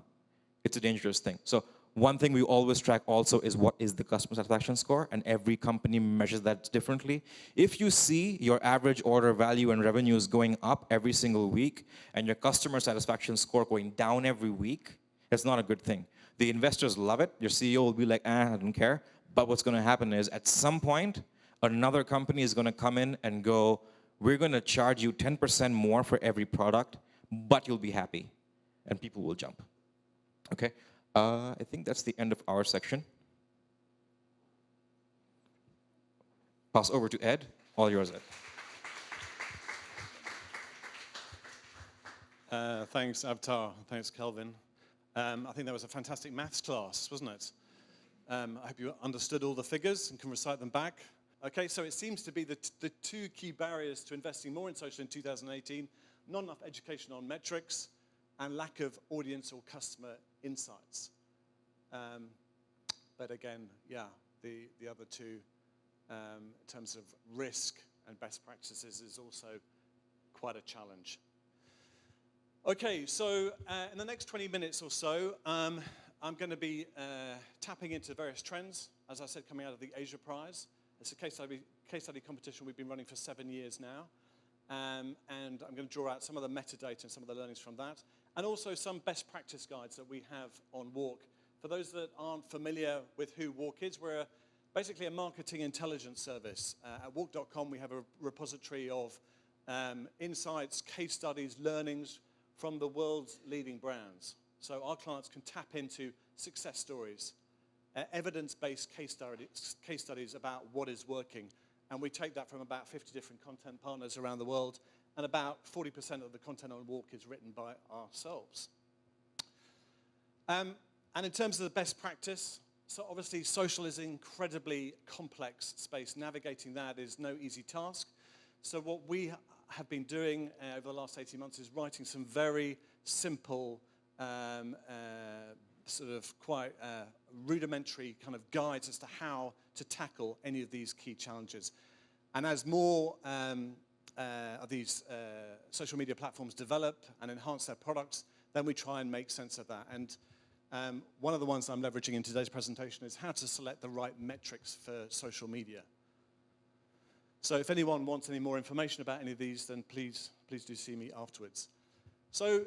it's a dangerous thing. So one thing we always track also is what is the customer satisfaction score, and every company measures that differently. If you see your average order value and revenues going up every single week and your customer satisfaction score going down every week, that's not a good thing. The investors love it. Your CEO will be like, I don't care. But what's going to happen is at some point, another company is going to come in and go, we're going to charge you 10% more for every product, but you'll be happy. And people will jump. Okay? I think that's the end of our section. Pass over to Ed. All yours, Ed. Thanks, Avatar. Thanks, Kelvin. I think that was a fantastic maths class, wasn't it? I hope you understood all the figures and can recite them back. Okay, so it seems to be the two key barriers to investing more in social in 2018, not enough education on metrics and lack of audience or customer insights. But again, yeah, the other two, in terms of risk and best practices, is also quite a challenge. Okay, so in the next 20 minutes or so, I'm going to be tapping into various trends, as I said, coming out of the Asia Prize. It's a case study competition we've been running for 7 years now. And I'm going to draw out some of the metadata and some of the learnings from that, and also some best practice guides that we have on WARC. For those that aren't familiar with who WARC is, we're basically a marketing intelligence service. At WARC.com, we have a repository of insights, case studies, learnings from the world's leading brands. So our clients can tap into success stories, evidence-based case studies about what is working. And we take that from about 50 different content partners around the world, and about 40% of the content on WARC is written by ourselves. And in terms of the best practice, so obviously social is an incredibly complex space. Navigating that is no easy task. So what we have been doing over the last 18 months is writing some very simple, sort of quite rudimentary kind of guides as to how to tackle any of these key challenges. And as more of these social media platforms develop and enhance their products, then we try and make sense of that. And one of the ones I'm leveraging in today's presentation is how to select the right metrics for social media. So if anyone wants any more information about any of these, then please do see me afterwards. So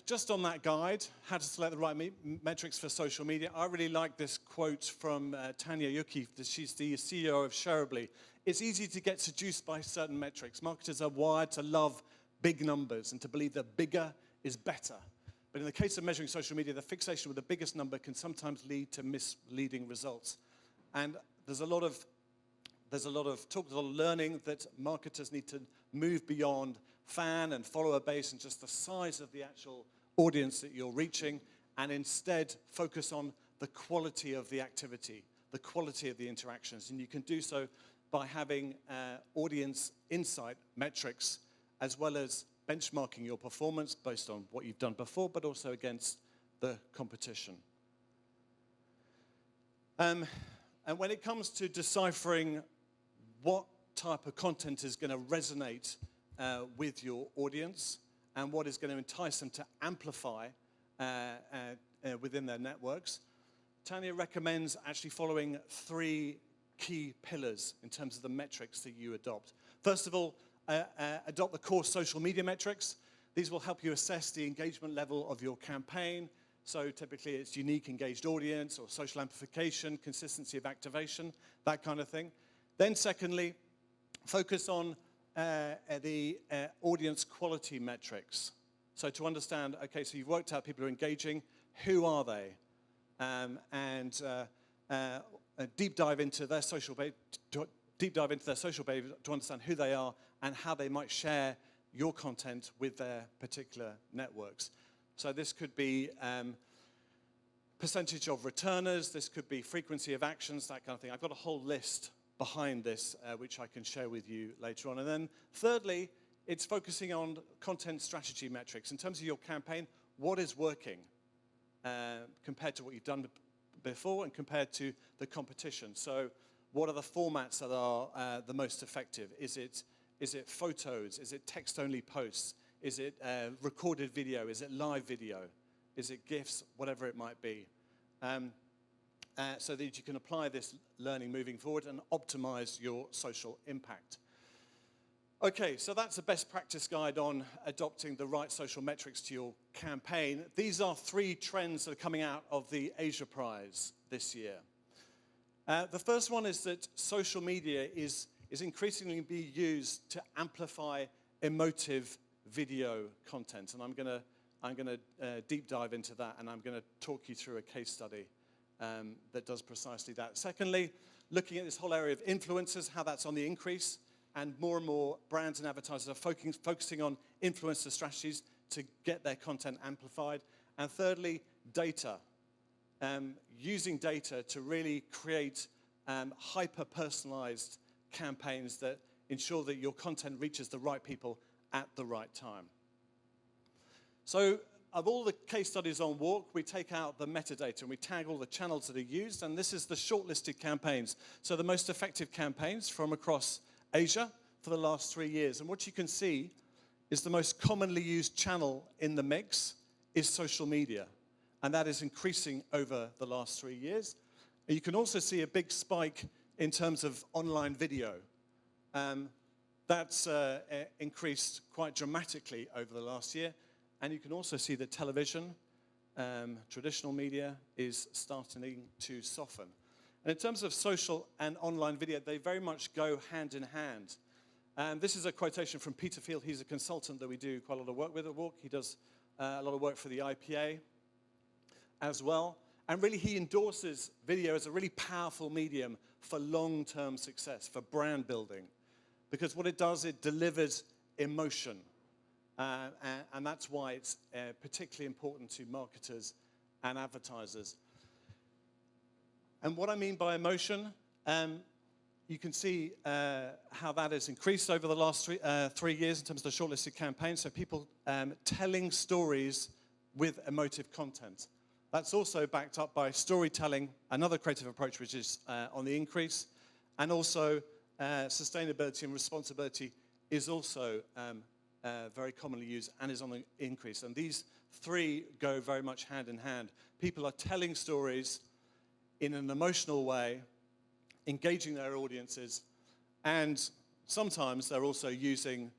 just on that guide, how to select the right metrics for social media, I really like this quote from Tanya Yuki. She's the CEO of Shareably. It's easy to get seduced by certain metrics. Marketers are wired to love big numbers and to believe that bigger is better. But in the case of measuring social media, the fixation with the biggest number can sometimes lead to misleading results. And there's a lot of talk, a lot of learning that marketers need to move beyond fan and follower base and just the size of the actual audience that you're reaching, and instead focus on the quality of the activity, the quality of the interactions. And you can do so by having audience insight metrics, as well as benchmarking your performance based on what you've done before, but also against the competition. And when it comes to deciphering what type of content is going to resonate with your audience and what is going to entice them to amplify within their networks, Tanya recommends actually following 3 key pillars in terms of the metrics that you adopt. First of all, adopt the core social media metrics. These will help you assess the engagement level of your campaign. So typically it's unique engaged audience or social amplification, consistency of activation, that kind of thing. Then secondly, focus on the audience quality metrics. So to understand, okay, so you've worked out people who are engaging, who are they? And deep dive into their social page, to understand who they are and how they might share your content with their particular networks. So this could be percentage of returners, this could be frequency of actions, that kind of thing. I've got a whole list behind this, which I can share with you later on. And then thirdly, it's focusing on content strategy metrics. In terms of your campaign, what is working compared to what you've done before and compared to the competition? So what are the formats that are the most effective? Is it photos? Is it text-only posts? Is it recorded video? Is it live video? Is it GIFs? Whatever it might be. So that you can apply this learning moving forward and optimize your social impact. Okay, so that's a best practice guide on adopting the right social metrics to your campaign. These are 3 trends that are coming out of the Asia Prize this year. The first one is that social media is increasingly being used to amplify emotive video content. And I'm going to deep dive into that, and I'm going to talk you through a case study that does precisely that. Secondly, looking at this whole area of influencers, how that's on the increase, and more brands and advertisers are focusing on influencer strategies to get their content amplified. And thirdly, data. Using data to really create hyper-personalized campaigns that ensure that your content reaches the right people at the right time. So, of all the case studies on WARC, we take out the metadata and we tag all the channels that are used, and this is the shortlisted campaigns. So the most effective campaigns from across Asia for the last 3 years. And what you can see is the most commonly used channel in the mix is social media, and that is increasing over the last 3 years. And you can also see a big spike in terms of online video. That's increased quite dramatically over the last year. And you can also see that television, traditional media, is starting to soften. And in terms of social and online video, they very much go hand in hand. And this is a quotation from Peter Field. He's a consultant that we do quite a lot of work with at WARC. He does a lot of work for the IPA as well. And really, he endorses video as a really powerful medium for long-term success, for brand building. Because what it does, it delivers emotion. And that's why it's particularly important to marketers and advertisers. And what I mean by emotion, you can see how that has increased over the last 3 years in terms of the shortlisted campaigns. So people telling stories with emotive content. That's also backed up by storytelling, another creative approach which is on the increase. And also sustainability and responsibility is also very commonly used and is on the increase. And these 3 go very much hand in hand. People are telling stories in an emotional way, engaging their audiences, and sometimes they're also using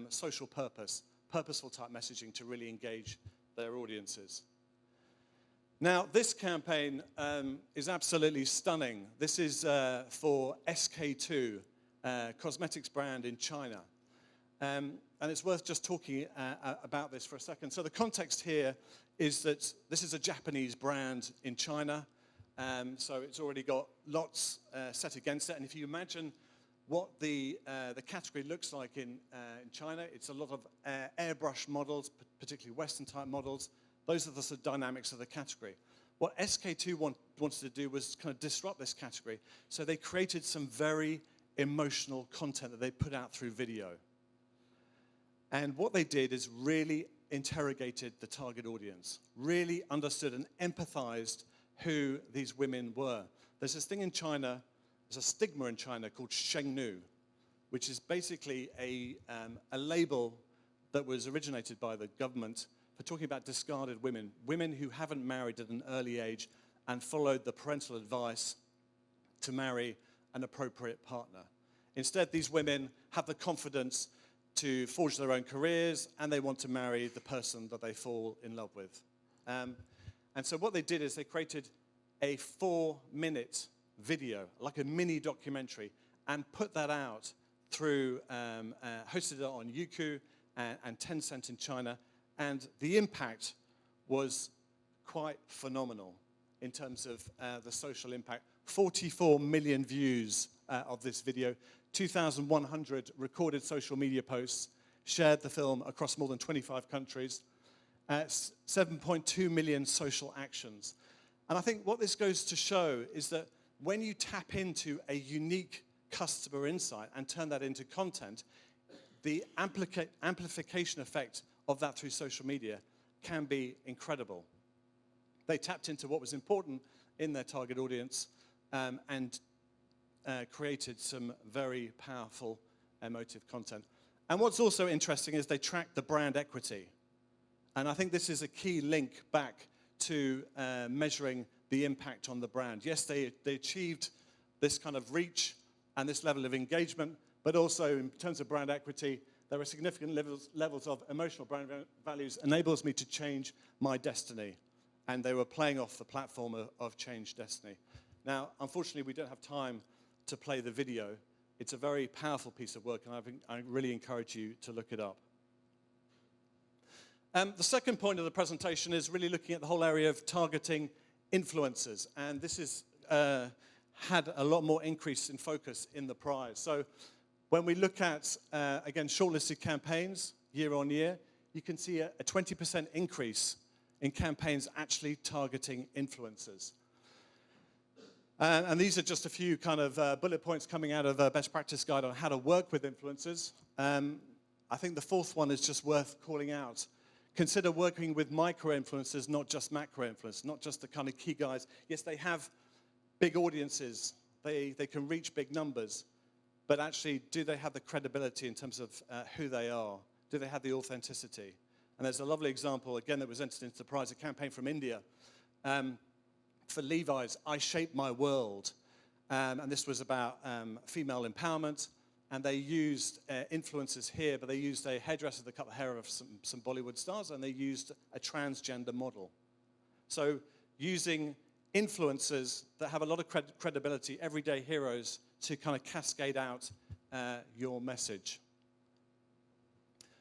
social purposeful type messaging to really engage their audiences. Now, this campaign is absolutely stunning. This is for SK-II, cosmetics brand in China. And it's worth just talking about this for a second. So the context here is that this is a Japanese brand in China. So it's already got lots set against it. And if you imagine what the category looks like in China, it's a lot of airbrush models, particularly Western-type models. Those are the sort of dynamics of the category. What SK-II wanted to do was kind of disrupt this category. So they created some very emotional content that they put out through video. And what they did is really interrogated the target audience, really understood and empathized who these women were. There's this thing in China, there's a stigma in China called Shengnu, which is basically a label that was originated by the government for talking about discarded women, women who haven't married at an early age and followed the parental advice to marry an appropriate partner. Instead, these women have the confidence to forge their own careers, and they want to marry the person that they fall in love with. And so what they did is they created a 4-minute video, like a mini documentary, and put that out through, hosted it on Youku and Tencent in China. And the impact was quite phenomenal in terms of the social impact. 44 million views of this video, 2,100 recorded social media posts, shared the film across more than 25 countries, 7.2 million social actions. And I think what this goes to show is that when you tap into a unique customer insight and turn that into content, the amplification effect of that through social media can be incredible. They tapped into what was important in their target audience and created some very powerful emotive content. And what's also interesting is they track the brand equity. And I think this is a key link back to measuring the impact on the brand. Yes, they achieved this kind of reach and this level of engagement, but also in terms of brand equity, there are significant levels of emotional brand values enables me to change my destiny. And they were playing off the platform of Change Destiny. Now, unfortunately, we don't have time to play the video. It's a very powerful piece of work, and I really encourage you to look it up. The second point of the presentation is really looking at the whole area of targeting influencers. And this is had a lot more increase in focus in the prize. So when we look at, again, shortlisted campaigns year on year, you can see a 20% increase in campaigns actually targeting influencers. And these are just a few kind of bullet points coming out of a best practice guide on how to work with influencers. I think the fourth one is just worth calling out. Consider working with micro-influencers, not just macro-influencers, not just the kind of key guys. Yes, they have big audiences. They can reach big numbers. But actually, do they have the credibility in terms of who they are? Do they have the authenticity? And there's a lovely example, again, that was entered into the prize, a campaign from India. For Levi's, I Shape My World. And this was about female empowerment. And they used influencers here, but they used a hairdresser that cut the hair of some Bollywood stars, and they used a transgender model. So using influencers that have a lot of credibility, everyday heroes, to kind of cascade out your message.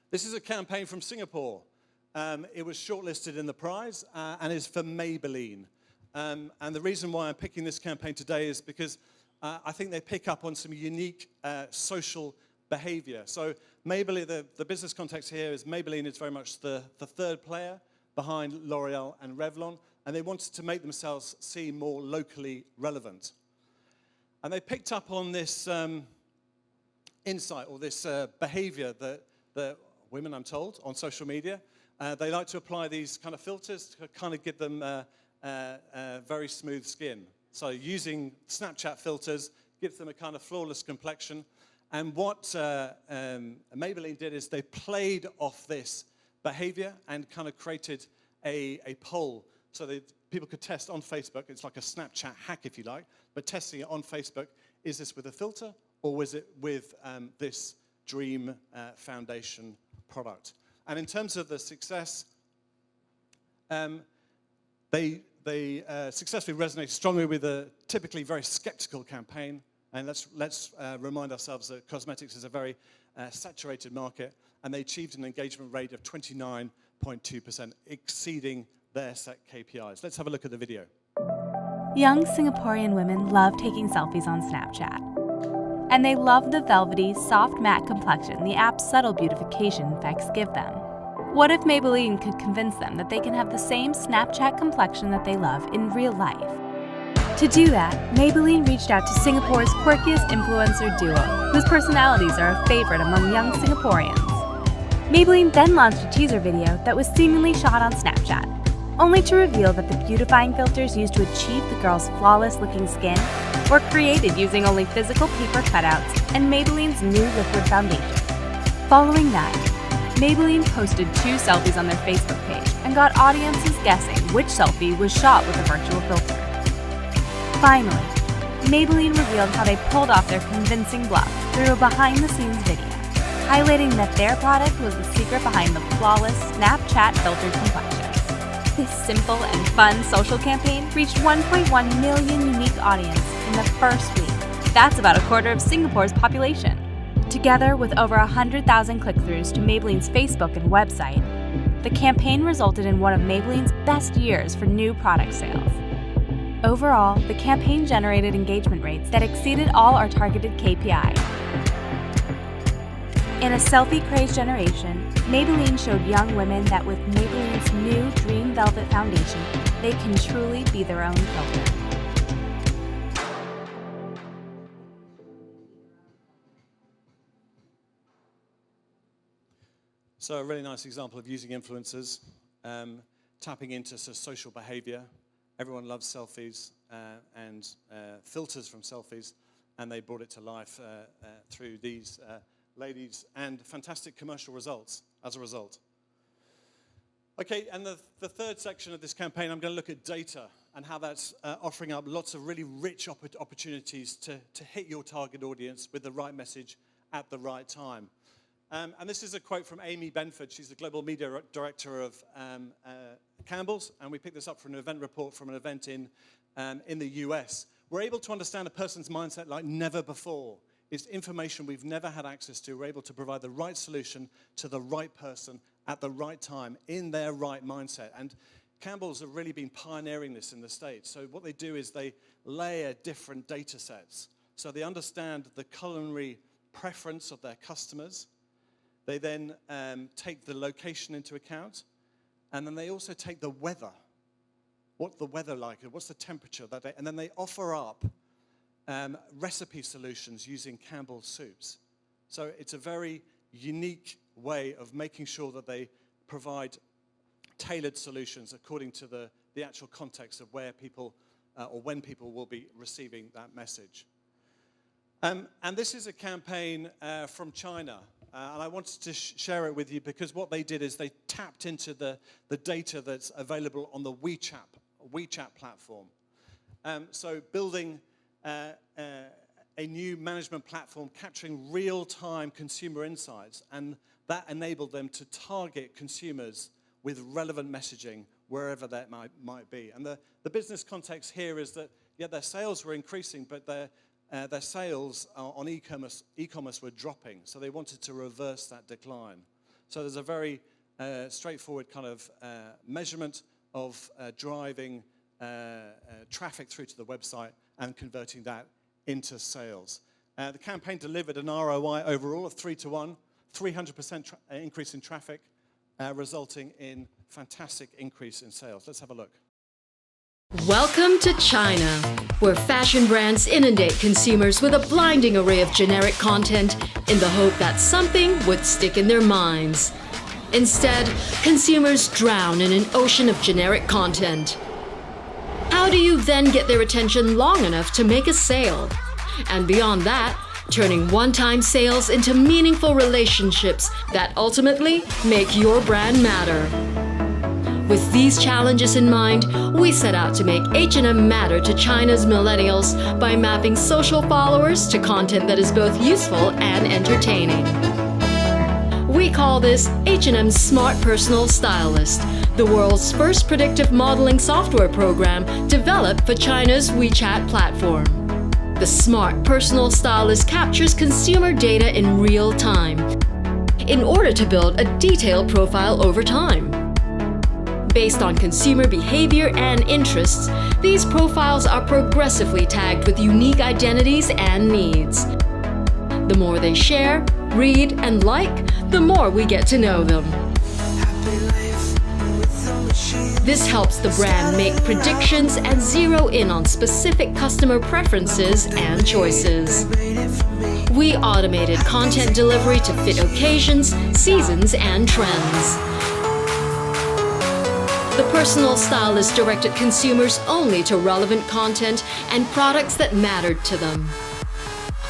This is a campaign from Singapore. It was shortlisted in the prize and is for Maybelline. And the reason why I'm picking this campaign today is because I think they pick up on some unique social behavior. So Maybelline, the business context here is Maybelline is very much the third player behind L'Oreal and Revlon, and they wanted to make themselves seem more locally relevant. And they picked up on this insight or this behavior that women, I'm told, on social media, they like to apply these kind of filters to kind of give them very smooth skin. So using Snapchat filters gives them a kind of flawless complexion. And what Maybelline did is they played off this behavior and kind of created a poll so that people could test on Facebook. It's like a Snapchat hack, if you like, but testing it on Facebook. Is this with a filter or was it with this Dream Foundation product? And in terms of the success, they successfully resonated strongly with a typically very skeptical campaign. And let's remind ourselves that cosmetics is a very saturated market, and they achieved an engagement rate of 29.2%, exceeding their set KPIs. Let's have a look at the video. Young Singaporean women love taking selfies on Snapchat. And they love the velvety, soft matte complexion the app's subtle beautification effects give them. What if Maybelline could convince them that they can have the same Snapchat complexion that they love in real life? To do that, Maybelline reached out to Singapore's quirkiest influencer duo, whose personalities are a favorite among young Singaporeans. Maybelline then launched a teaser video that was seemingly shot on Snapchat, only to reveal that the beautifying filters used to achieve the girl's flawless-looking skin were created using only physical paper cutouts and Maybelline's new liquid foundation. Following that, Maybelline posted 2 selfies on their Facebook page and got audiences guessing which selfie was shot with a virtual filter. Finally, Maybelline revealed how they pulled off their convincing bluff through a behind-the-scenes video, highlighting that their product was the secret behind the flawless Snapchat filtered complexion. This simple and fun social campaign reached 1.1 million unique audience in the first week. That's about a quarter of Singapore's population. Together with over 100,000 click-throughs to Maybelline's Facebook and website, the campaign resulted in one of Maybelline's best years for new product sales. Overall, the campaign generated engagement rates that exceeded all our targeted KPIs. In a selfie-crazed generation, Maybelline showed young women that with Maybelline's new Dream Velvet Foundation, they can truly be their own filter. So a really nice example of using influencers, tapping into social behavior. Everyone loves selfies and filters from selfies, and they brought it to life through these ladies, and fantastic commercial results as a result. Okay, and the third section of this campaign, I'm going to look at data and how that's offering up lots of really rich opportunities to hit your target audience with the right message at the right time. And this is a quote from Amy Benford. She's the Global Media Director of Campbell's, and we picked this up from an event report from an event in the US. We're able to understand a person's mindset like never before. It's information we've never had access to. We're able to provide the right solution to the right person at the right time in their right mindset. And Campbell's have really been pioneering this in the States. So what they do is they layer different data sets. So they understand the culinary preference of their customers. They then take the location into account. And then they also take the weather. What's the weather like? What's the temperature that day? And then they offer up recipe solutions using Campbell's soups. So it's a very unique way of making sure that they provide tailored solutions according to the actual context of where people or when people will be receiving that message. And this is a campaign from China. And I wanted to share it with you because what they did is they tapped into the data that's available on the WeChat platform. So building a new management platform capturing real-time consumer insights, and that enabled them to target consumers with relevant messaging wherever that might be. And the business context here is that, yeah, their sales were increasing, but their sales on e-commerce were dropping, so they wanted to reverse that decline. So there's a very straightforward kind of measurement of driving traffic through to the website and converting that into sales. The campaign delivered an ROI overall of 3-to-1, 300% increase in traffic, resulting in fantastic increase in sales. Let's have a look. Welcome to China, where fashion brands inundate consumers with a blinding array of generic content in the hope that something would stick in their minds. Instead, consumers drown in an ocean of generic content. How do you then get their attention long enough to make a sale? And beyond that, turning one-time sales into meaningful relationships that ultimately make your brand matter. With these challenges in mind, we set out to make H&M matter to China's millennials by mapping social followers to content that is both useful and entertaining. We call this H&M's Smart Personal Stylist, the world's first predictive modeling software program developed for China's WeChat platform. The Smart Personal Stylist captures consumer data in real time in order to build a detailed profile over time. Based on consumer behavior and interests, these profiles are progressively tagged with unique identities and needs. The more they share, read, and like, the more we get to know them. This helps the brand make predictions and zero in on specific customer preferences and choices. We automated content delivery to fit occasions, seasons, and trends. The personal stylist directed consumers only to relevant content and products that mattered to them.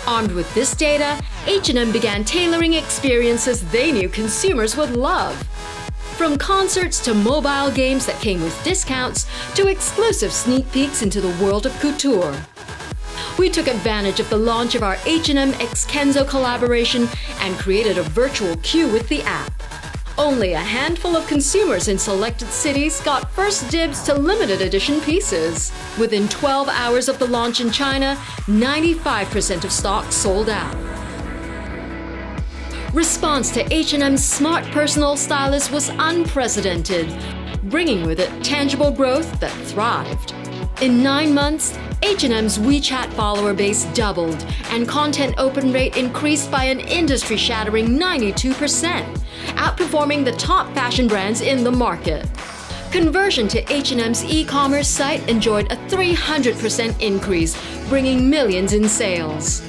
Armed with this data, H&M began tailoring experiences they knew consumers would love. From concerts to mobile games that came with discounts to exclusive sneak peeks into the world of couture. We took advantage of the launch of our H&M x Kenzo collaboration and created a virtual queue with the app. Only a handful of consumers in selected cities got first dibs to limited edition pieces. Within 12 hours of the launch in China, 95% of stock sold out. Response to H&M's Smart Personal Stylist was unprecedented, bringing with it tangible growth that thrived. In 9 months, H&M's WeChat follower base doubled, and content open rate increased by an industry-shattering 92%, outperforming the top fashion brands in the market. Conversion to H&M's e-commerce site enjoyed a 300% increase, bringing millions in sales.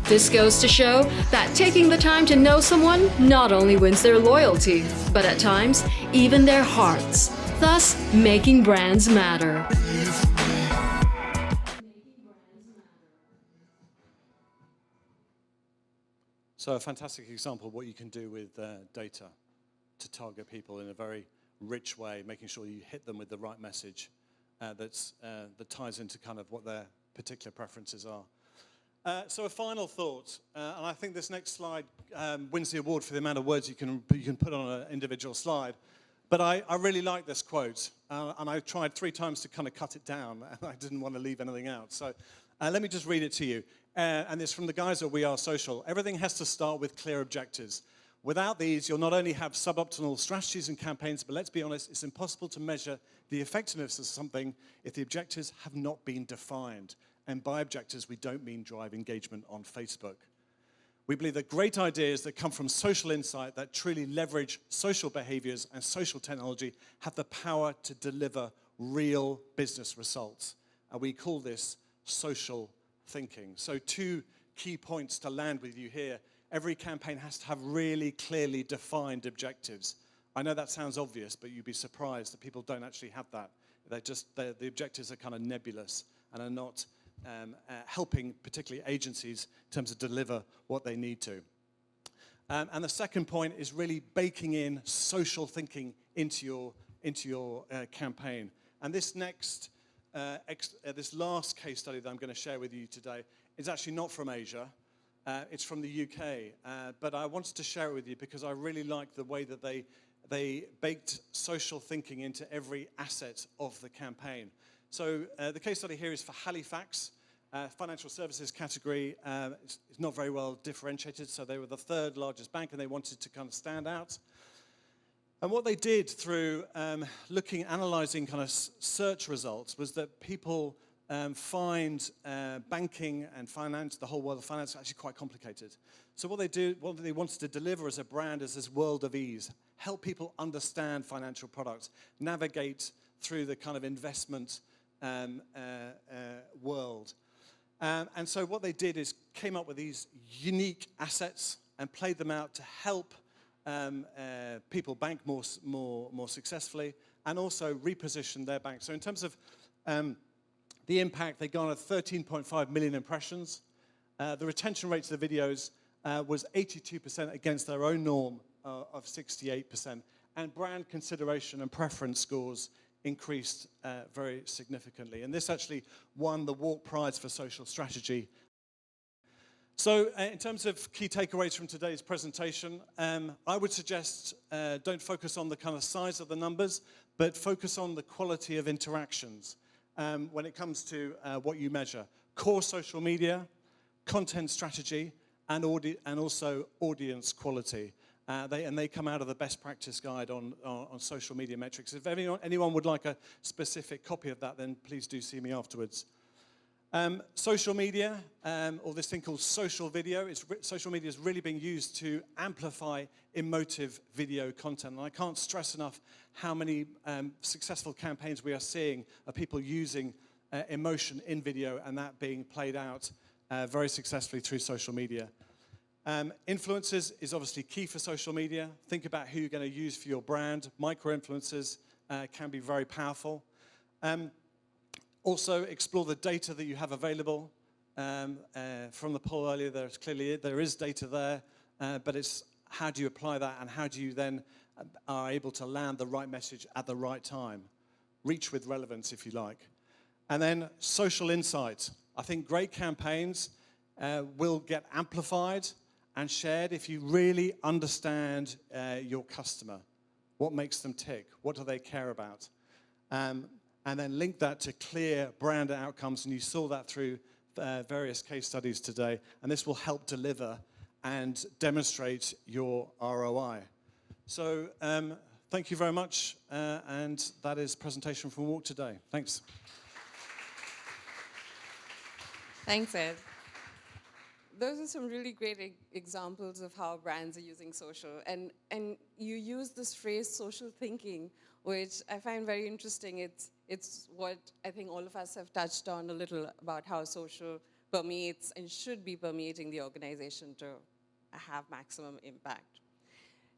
This goes to show that taking the time to know someone not only wins their loyalty, but at times, even their hearts, thus making brands matter. So a fantastic example of what you can do with data to target people in a very rich way, making sure you hit them with the right message that ties into kind of what their particular preferences are. So a final thought, and I think this next slide wins the award for the amount of words you can put on an individual slide. But I really like this quote, and I tried 3 times to kind of cut it down, and I didn't want to leave anything out. So let me just read it to you. And it's from the guys at We Are Social. Everything has to start with clear objectives. Without these, you'll not only have suboptimal strategies and campaigns, but let's be honest, it's impossible to measure the effectiveness of something if the objectives have not been defined. And by objectives, we don't mean drive engagement on Facebook. We believe that great ideas that come from social insight that truly leverage social behaviors and social technology have the power to deliver real business results. And we call this social thinking. So 2 key points to land with you here. Every campaign has to have really clearly defined objectives. I know that sounds obvious, but you'd be surprised that people don't actually have that. The objectives are kind of nebulous and are not helping particularly agencies in terms of deliver what they need to. And the second point is really baking in social thinking into your campaign. And this this last case study that I'm going to share with you today is actually not from Asia. It's from the UK, but I wanted to share it with you because I really like the way that they baked social thinking into every asset of the campaign. So the case study here is for Halifax, financial services category. It's not very well differentiated, so they were the 3rd largest bank, and they wanted to kind of stand out. And what they did through analyzing kind of search results was that people find banking and finance, the whole world of finance, actually quite complicated. So what they wanted to deliver as a brand is this world of ease, help people understand financial products, navigate through the kind of investment world. And so what they did is came up with these unique assets and played them out to help people bank more successfully and also reposition their bank. So in terms of the impact, they garnered 13.5 million impressions. The retention rates of the videos was 82% against their own norm of 68%. And brand consideration and preference scores increased very significantly. And this actually won the Walk Prize for Social Strategy. So in terms of key takeaways from today's presentation, I would suggest don't focus on the kind of size of the numbers, but focus on the quality of interactions. When it comes to what you measure. Core social media, content strategy, and also audience quality. They come out of the best practice guide on social media metrics. If anyone would like a specific copy of that, then please do see me afterwards. Social media, or this thing called social video, social media is really being used to amplify emotive video content. And I can't stress enough how many successful campaigns we are seeing of people using emotion in video and that being played out very successfully through social media. Influencers is obviously key for social media. Think about who you're going to use for your brand. Micro-influencers can be very powerful. Also, explore the data that you have available. From the poll earlier, there is data there, but it's how do you apply that and how do you then are able to land the right message at the right time. Reach with relevance, if you like. And then social insight. I think great campaigns will get amplified and shared if you really understand your customer. What makes them tick? What do they care about? And then link that to clear brand outcomes. And you saw that through various case studies today. And this will help deliver and demonstrate your ROI. So thank you very much. And that is presentation from Walk today. Thanks. Thanks, Ed. Those are some really great examples of how brands are using social. And you use this phrase, social thinking, which I find very interesting. It's what I think all of us have touched on a little about how social permeates and should be permeating the organization to have maximum impact.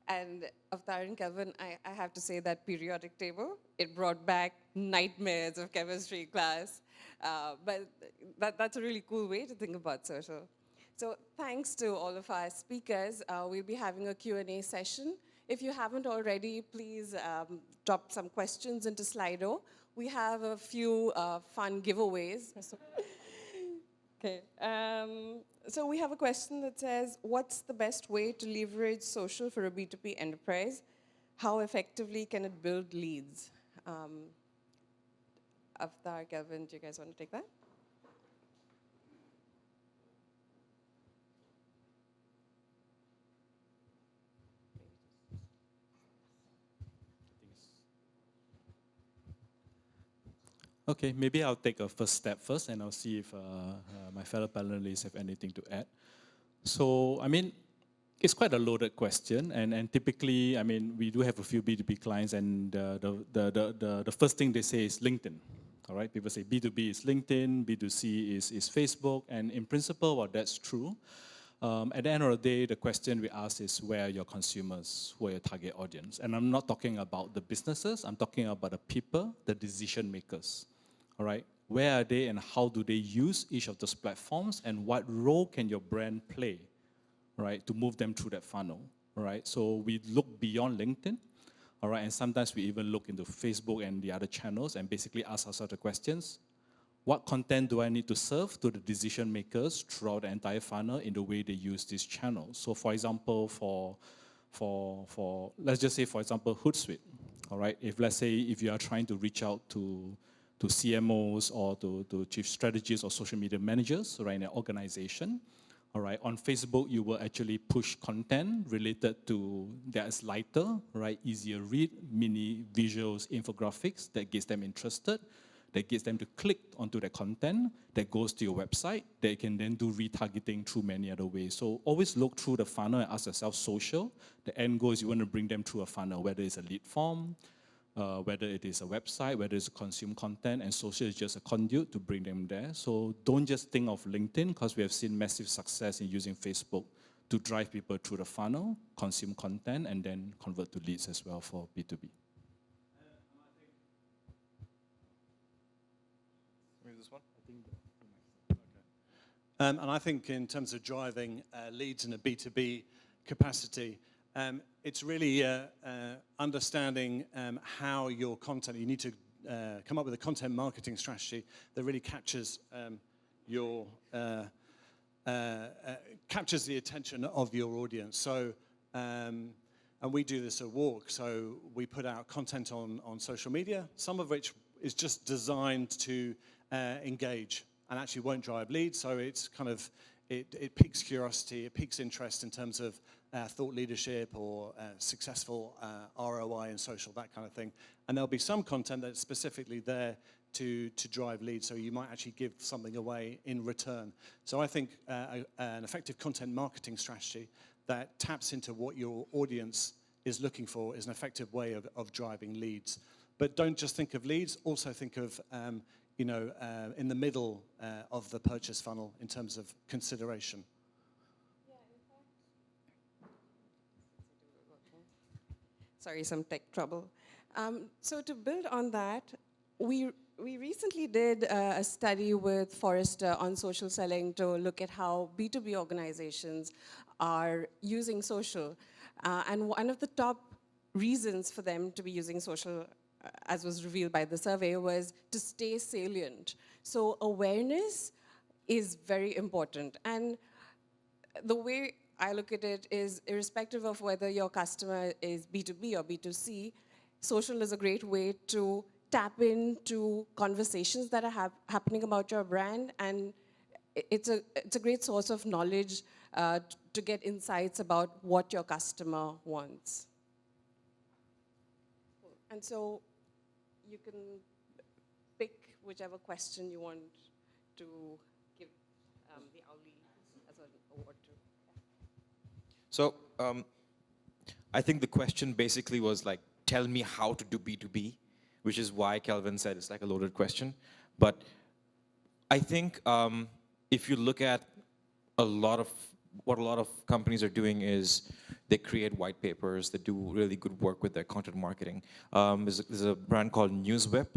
And Avtar and Kelvin, I have to say that periodic table, it brought back nightmares of chemistry class. But that's a really cool way to think about social. So thanks to all of our speakers. We'll be having a Q&A session. If you haven't already, please drop some questions into Slido. We have a few fun giveaways. Okay. So we have a question that says, what's the best way to leverage social for a B2B enterprise? How effectively can it build leads? Avtar, Kelvin, do you guys want to take that? Okay, maybe I'll take a first step first, and I'll see if my fellow panelists have anything to add. So, I mean, it's quite a loaded question, and typically, I mean, we do have a few B2B clients, and the first thing they say is LinkedIn. All right, people say B2B is LinkedIn, B2C is Facebook, and in principle, well, that's true. At the end of the day, the question we ask is, where are your consumers, who are your target audience? And I'm not talking about the businesses, I'm talking about the people, the decision makers. All right, where are they and how do they use each of those platforms, and what role can your brand play, right, to move them through that funnel, all right? So we look beyond LinkedIn, all right, and sometimes we even look into Facebook and the other channels and basically ask ourselves the questions, what content do I need to serve to the decision makers throughout the entire funnel in the way they use these channels? So for example, let's just say, for example, Hootsuite, all right? Let's say if you are trying to reach out to CMOs or to chief strategists or social media managers, right, in an organization, all right, on Facebook, you will actually push content related to that is lighter, right, easier read, mini visuals, infographics that gets them interested, that gets them to click onto the content, that goes to your website, they can then do retargeting through many other ways. So always look through the funnel and ask yourself social. The end goal is you want to bring them through a funnel, whether it's a lead form, whether it is a website, whether it's consume content, and social is just a conduit to bring them there. So don't just think of LinkedIn, because we have seen massive success in using Facebook to drive people through the funnel, consume content, and then convert to leads as well for B2B. Maybe this one? And I think in terms of driving leads in a B2B capacity, it's really understanding how your content, you need to come up with a content marketing strategy that really captures captures the attention of your audience. So, and we do this at Walk, so we put out content on social media, some of which is just designed to engage and actually won't drive leads, so it's kind of, it piques curiosity, it piques interest in terms of thought leadership or successful ROI in social, that kind of thing. And there'll be some content that's specifically there to drive leads, so you might actually give something away in return. So I think an effective content marketing strategy that taps into what your audience is looking for is an effective way of driving leads. But don't just think of leads, also think of in the middle of the purchase funnel in terms of consideration. Sorry, some tech trouble. So to build on that, we recently did a study with Forrester on social selling to look at how B2B organizations are using social. And one of the top reasons for them to be using social, as was revealed by the survey, was to stay salient. So awareness is very important. And the way I look at it is, irrespective of whether your customer is B2B or B2C, social is a great way to tap into conversations that are happening about your brand, and it's a great source of knowledge to get insights about what your customer wants. And so you can pick whichever question you want to give the Auli as an award to. So I think the question basically was like, tell me how to do B2B, which is why Kelvin said it's like a loaded question. But I think if you look at what a lot of companies are doing is they create white papers, they do really good work with their content marketing. There's a brand called NewsWhip,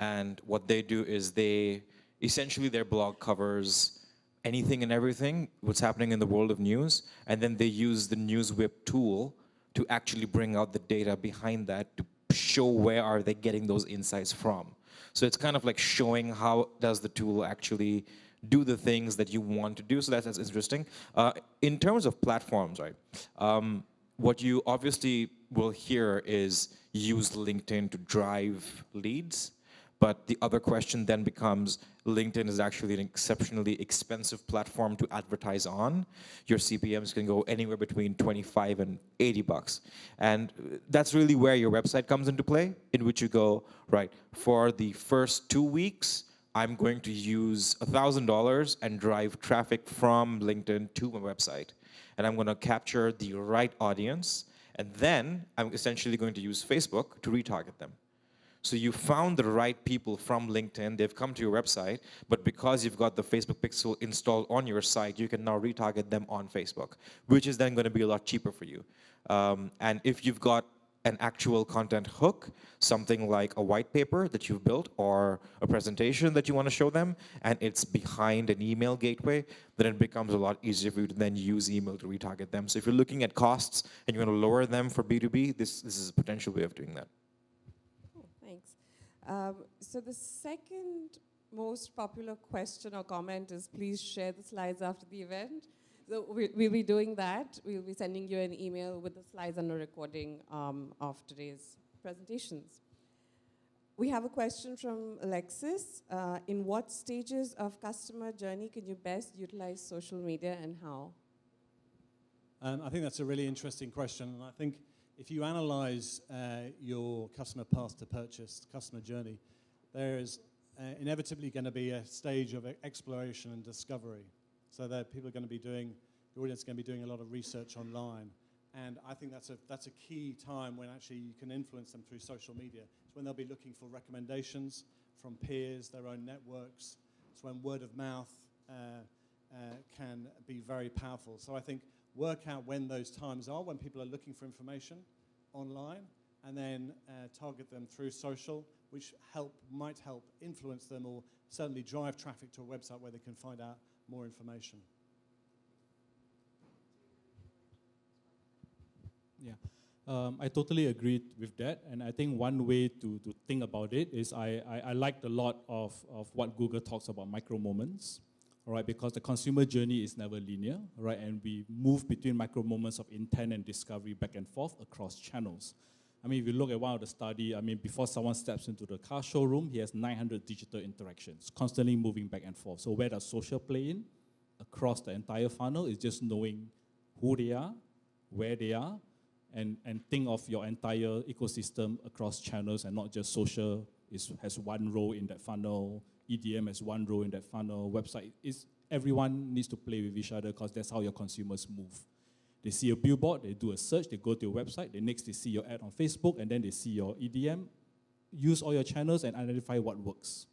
and what they do is essentially their blog covers anything and everything, what's happening in the world of news, and then they use the NewsWhip tool to actually bring out the data behind that to show where are they getting those insights from. So it's kind of like showing how does the tool actually do the things that you want to do. So that's interesting. In terms of platforms, right? What you obviously will hear is use LinkedIn to drive leads. But the other question then becomes, LinkedIn is actually an exceptionally expensive platform to advertise on. Your CPMs can go anywhere between 25 and 80 bucks. And that's really where your website comes into play, in which you go, right, for the first 2 weeks, I'm going to use $1,000 and drive traffic from LinkedIn to my website. And I'm going to capture the right audience. And then I'm essentially going to use Facebook to retarget them. So you found the right people from LinkedIn, they've come to your website, but because you've got the Facebook Pixel installed on your site, you can now retarget them on Facebook, which is then going to be a lot cheaper for you. And if you've got an actual content hook, something like a white paper that you've built or a presentation that you want to show them, and it's behind an email gateway, then it becomes a lot easier for you to then use email to retarget them. So if you're looking at costs and you want to lower them for B2B, this is a potential way of doing that. Thanks. So the second most popular question or comment is, please share the slides after the event. So we'll be doing that. We'll be sending you an email with the slides and a recording of today's presentations. We have a question from Alexis. In what stages of customer journey can you best utilize social media and how? I think that's a really interesting question. And I think if you analyze your customer path to purchase, customer journey, there is inevitably going to be a stage of exploration and discovery. So that people are going to be doing, the audience is going to be doing a lot of research online. And I think that's a key time when actually you can influence them through social media. It's when they'll be looking for recommendations from peers, their own networks. It's when word of mouth can be very powerful. So I think work out when those times are, when people are looking for information online, and then target them through social, which might help influence them or certainly drive traffic to a website where they can find out more information. Yeah, I totally agree with that. And I think one way to think about it is I liked a lot of what Google talks about micro moments. All right, because the consumer journey is never linear, right? And we move between micro moments of intent and discovery back and forth across channels. I mean, if you look at one of the study, I mean, before someone steps into the car showroom, he has 900 digital interactions, constantly moving back and forth. So where does social play in? Across the entire funnel is just knowing who they are, where they are, and think of your entire ecosystem across channels and not just social has one role in that funnel, EDM has one role in that funnel, website everyone needs to play with each other because that's how your consumers move. They see a billboard, they do a search, they go to your website, they see your ad on Facebook, and then they see your EDM. Use all your channels and identify what works.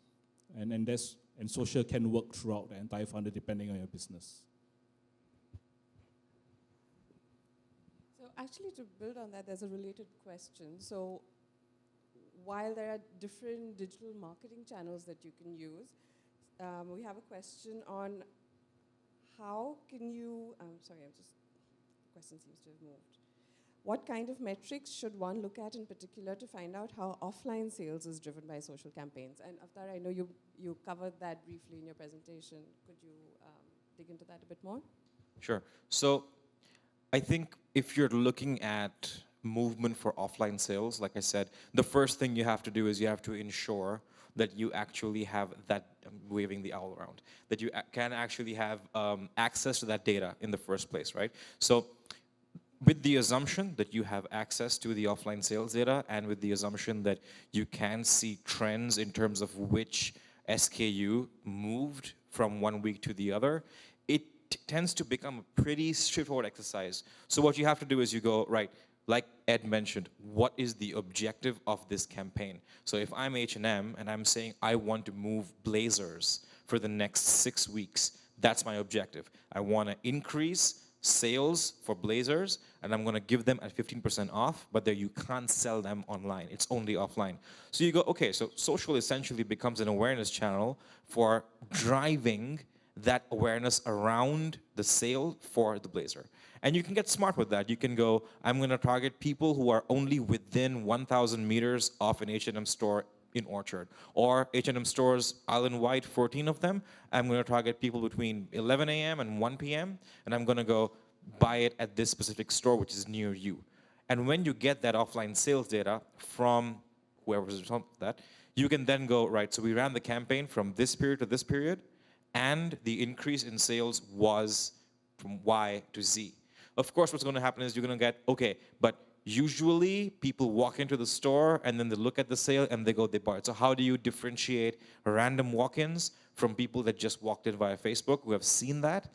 And social can work throughout the entire funnel depending on your business. So actually, to build on that, there's a related question. So while there are different digital marketing channels that you can use, we have a question on how can you, the question seems to have moved. What kind of metrics should one look at in particular to find out how offline sales is driven by social campaigns? And Avtar, I know you covered that briefly in your presentation. Could you dig into that a bit more? Sure. So I think if you're looking at movement for offline sales, like I said, the first thing you have to do is you have to ensure that you actually have that, waving the owl around, that you can actually have access to that data in the first place, right? So with the assumption that you have access to the offline sales data and with the assumption that you can see trends in terms of which SKU moved from one week to the other, it tends to become a pretty straightforward exercise. So what you have to do is you go, right, like Ed mentioned, what is the objective of this campaign? So if I'm H&M and I'm saying I want to move blazers for the next 6 weeks, that's my objective. I want to increase sales for blazers, and I'm going to give them at 15% off, but there you can't sell them online. It's only offline. So you go, okay, so social essentially becomes an awareness channel for driving that awareness around the sale for the blazer. And you can get smart with that. You can go, I'm going to target people who are only within 1,000 meters of an H&M store in Orchard, or H&M stores island-wide, 14 of them. I'm going to target people between 11 a.m. and 1 p.m., and I'm going to go buy it at this specific store, which is near you. And when you get that offline sales data from whoever's responsible for that, you can then go, right, so we ran the campaign from this period to this period, and the increase in sales was from Y to Z. Of course, what's going to happen is you're going to get, okay, but usually people walk into the store and then they look at the sale and they go, they buy it. So how do you differentiate random walk-ins from people that just walked in via Facebook? We have seen that.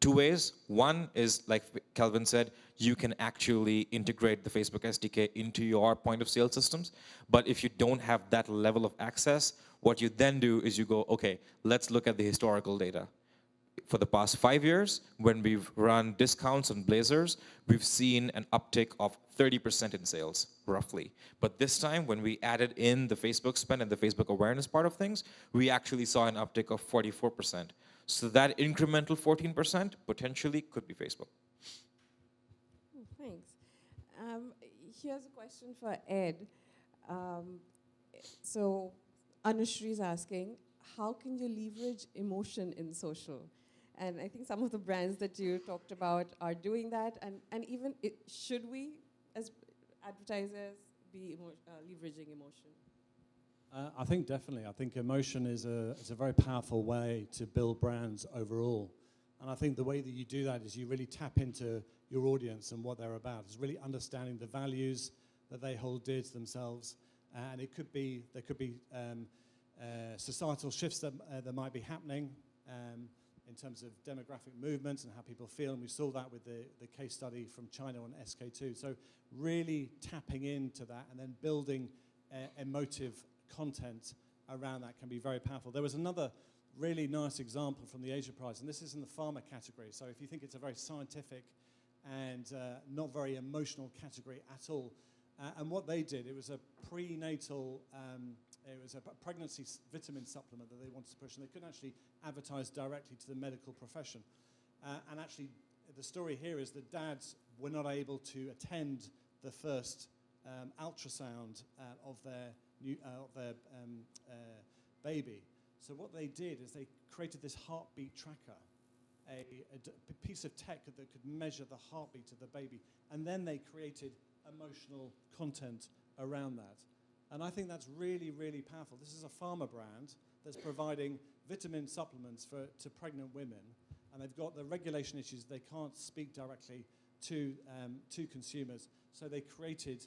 Two ways. One is, like Kelvin said, you can actually integrate the Facebook SDK into your point of sale systems. But if you don't have that level of access, what you then do is you go, okay, let's look at the historical data. For the past 5 years, when we've run discounts on blazers, we've seen an uptick of 30% in sales, roughly. But this time, when we added in the Facebook spend and the Facebook awareness part of things, we actually saw an uptick of 44%. So that incremental 14% potentially could be Facebook. Oh, thanks. Here's a question for Ed. So Anushri is asking, how can you leverage emotion in social? And I think some of the brands that you talked about are doing that. And even should we, as advertisers, be leveraging emotion? I think definitely. I think emotion is a very powerful way to build brands overall. And I think the way that you do that is you really tap into your audience and what they're about. It's really understanding the values that they hold dear to themselves. And it could be, there could be societal shifts that might be happening in terms of demographic movements and how people feel. And we saw that with the case study from China on SK2. So really tapping into that and then building emotive content around that can be very powerful. There was another really nice example from the Asia Prize, and this is in the pharma category. So if you think it's a very scientific and not very emotional category at all, and what they did, it was a prenatal, it was a pregnancy vitamin supplement that they wanted to push, and they couldn't actually advertise directly to the medical profession. And actually, the story here is that dads were not able to attend the first ultrasound of their baby. So what they did is they created this heartbeat tracker, a piece of tech that could measure the heartbeat of the baby, and then they created emotional content around that. And I think that's really, really powerful. This is a pharma brand that's providing vitamin supplements to pregnant women, and they've got the regulation issues. They can't speak directly to consumers, so they created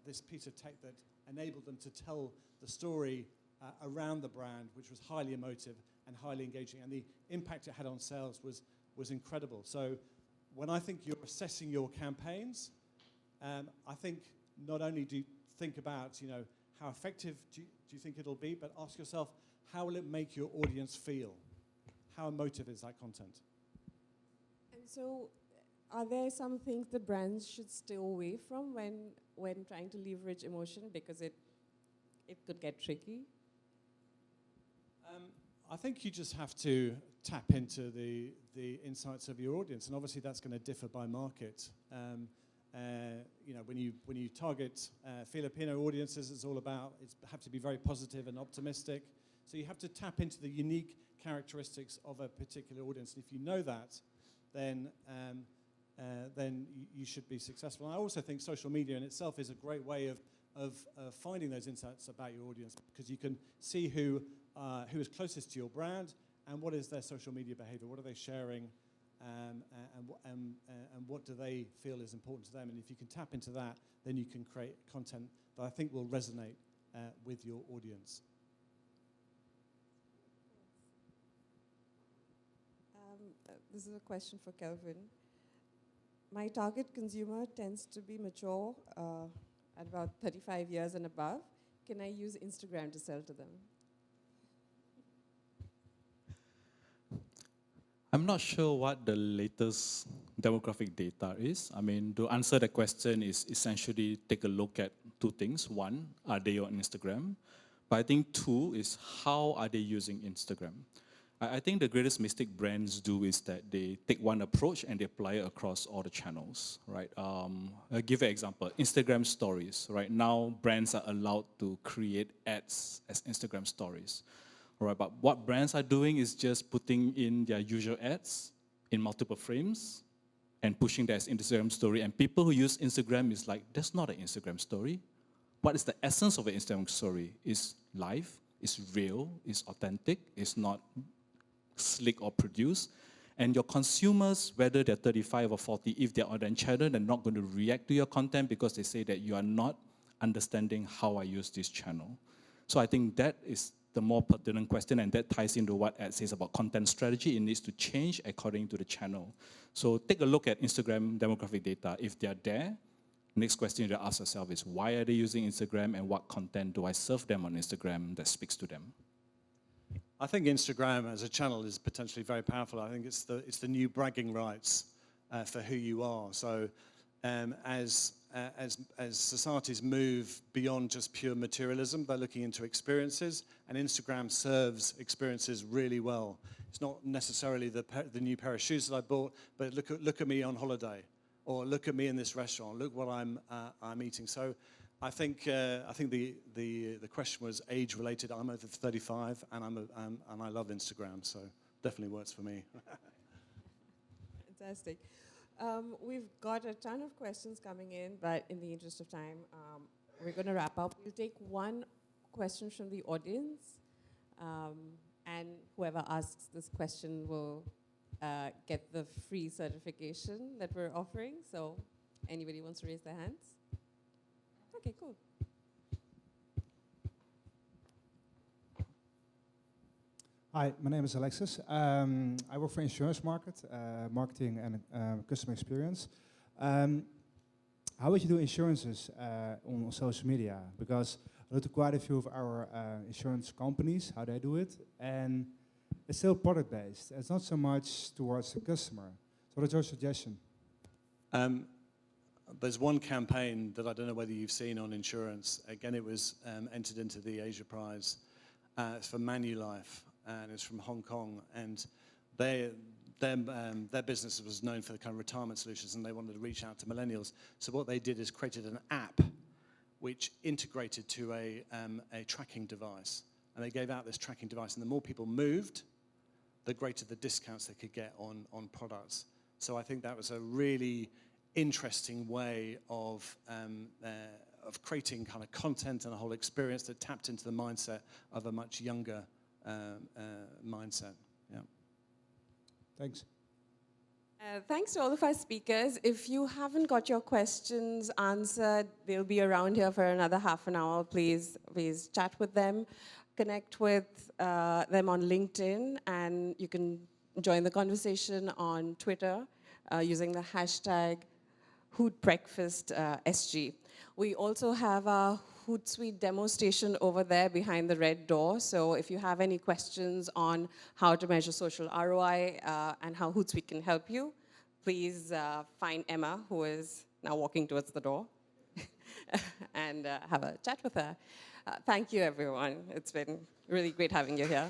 this piece of tech that enabled them to tell the story around the brand, which was highly emotive and highly engaging, and the impact it had on sales was incredible. So when I think you're assessing your campaigns, I think not only do you think about, you know, how effective do you think it'll be, but ask yourself, how will it make your audience feel? How emotive is that content? And so are there some things the brands should stay away from when trying to leverage emotion, because it could get tricky? I think you just have to tap into the insights of your audience, and obviously that's going to differ by market. You know, when you target Filipino audiences, it's all about, have to be very positive and optimistic. So you have to tap into the unique characteristics of a particular audience. And if you know that, then you should be successful. And I also think social media in itself is a great way of finding those insights about your audience, because you can see who is closest to your brand and what is their social media behavior, what are they sharing, and what do they feel is important to them. And if you can tap into that, then you can create content that I think will resonate with your audience. This is a question for Kelvin. My target consumer tends to be mature at about 35 years and above. Can I use Instagram to sell to them? I'm not sure what the latest demographic data is. I mean, to answer the question is essentially take a look at two things. One, are they on Instagram? But I think two is how are they using Instagram? I think the greatest mistake brands do is that they take one approach and they apply it across all the channels, right? I'll give an example, Instagram stories. Right now, brands are allowed to create ads as Instagram stories. All right, but what brands are doing is just putting in their usual ads in multiple frames and pushing that as Instagram story. And people who use Instagram is like, that's not an Instagram story. What is the essence of an Instagram story? It's live, it's real, it's authentic, it's not slick or produced. And your consumers, whether they're 35 or 40, if they're on that channel, they're not going to react to your content because they say that you are not understanding how I use this channel. So I think that is the more pertinent question, and that ties into what Ed says about content strategy. It needs to change according to the channel. So take a look at Instagram demographic data. If they're there, next question to ask yourself is, why are they using Instagram, and what content do I serve them on Instagram that speaks to them? I think Instagram as a channel is potentially very powerful. I think it's the new bragging rights for who you are. So as societies move beyond just pure materialism, they're looking into experiences, and Instagram serves experiences really well. It's not necessarily the new pair of shoes that I bought, but look at me on holiday, or look at me in this restaurant. Look what I'm eating. So I think the question was age related. I'm over 35, and I love Instagram, so definitely works for me. Fantastic. We've got a ton of questions coming in, but in the interest of time, we're going to wrap up. We'll take one question from the audience, and whoever asks this question will get the free certification that we're offering. So anybody wants to raise their hands? Okay, cool. Hi, my name is Alexis. I work for insurance marketing and customer experience. How would you do insurances on social media? Because I looked at quite a few of our insurance companies, how they do it, and it's still product-based. It's not so much towards the customer. So what is your suggestion? There's one campaign that I don't know whether you've seen on insurance. Again, it was entered into the Asia Prize. It's for Manulife, and it's from Hong Kong. And their business was known for the kind of retirement solutions, and they wanted to reach out to millennials. So what they did is created an app which integrated to a tracking device. And they gave out this tracking device, and the more people moved, the greater the discounts they could get on products. So I think that was a really interesting way of creating kind of content and a whole experience that tapped into the mindset of a much younger mindset. Yeah. Thanks. Thanks to all of our speakers. If you haven't got your questions answered, they'll be around here for another half an hour. Please chat with them. Connect with them on LinkedIn, and you can join the conversation on Twitter using the hashtag HootBreakfastSG. We also have a Hootsuite demo station over there behind the red door. So if you have any questions on how to measure social ROI and how Hootsuite can help you, please find Emma, who is now walking towards the door, and have a chat with her. Thank you, everyone. It's been really great having you here.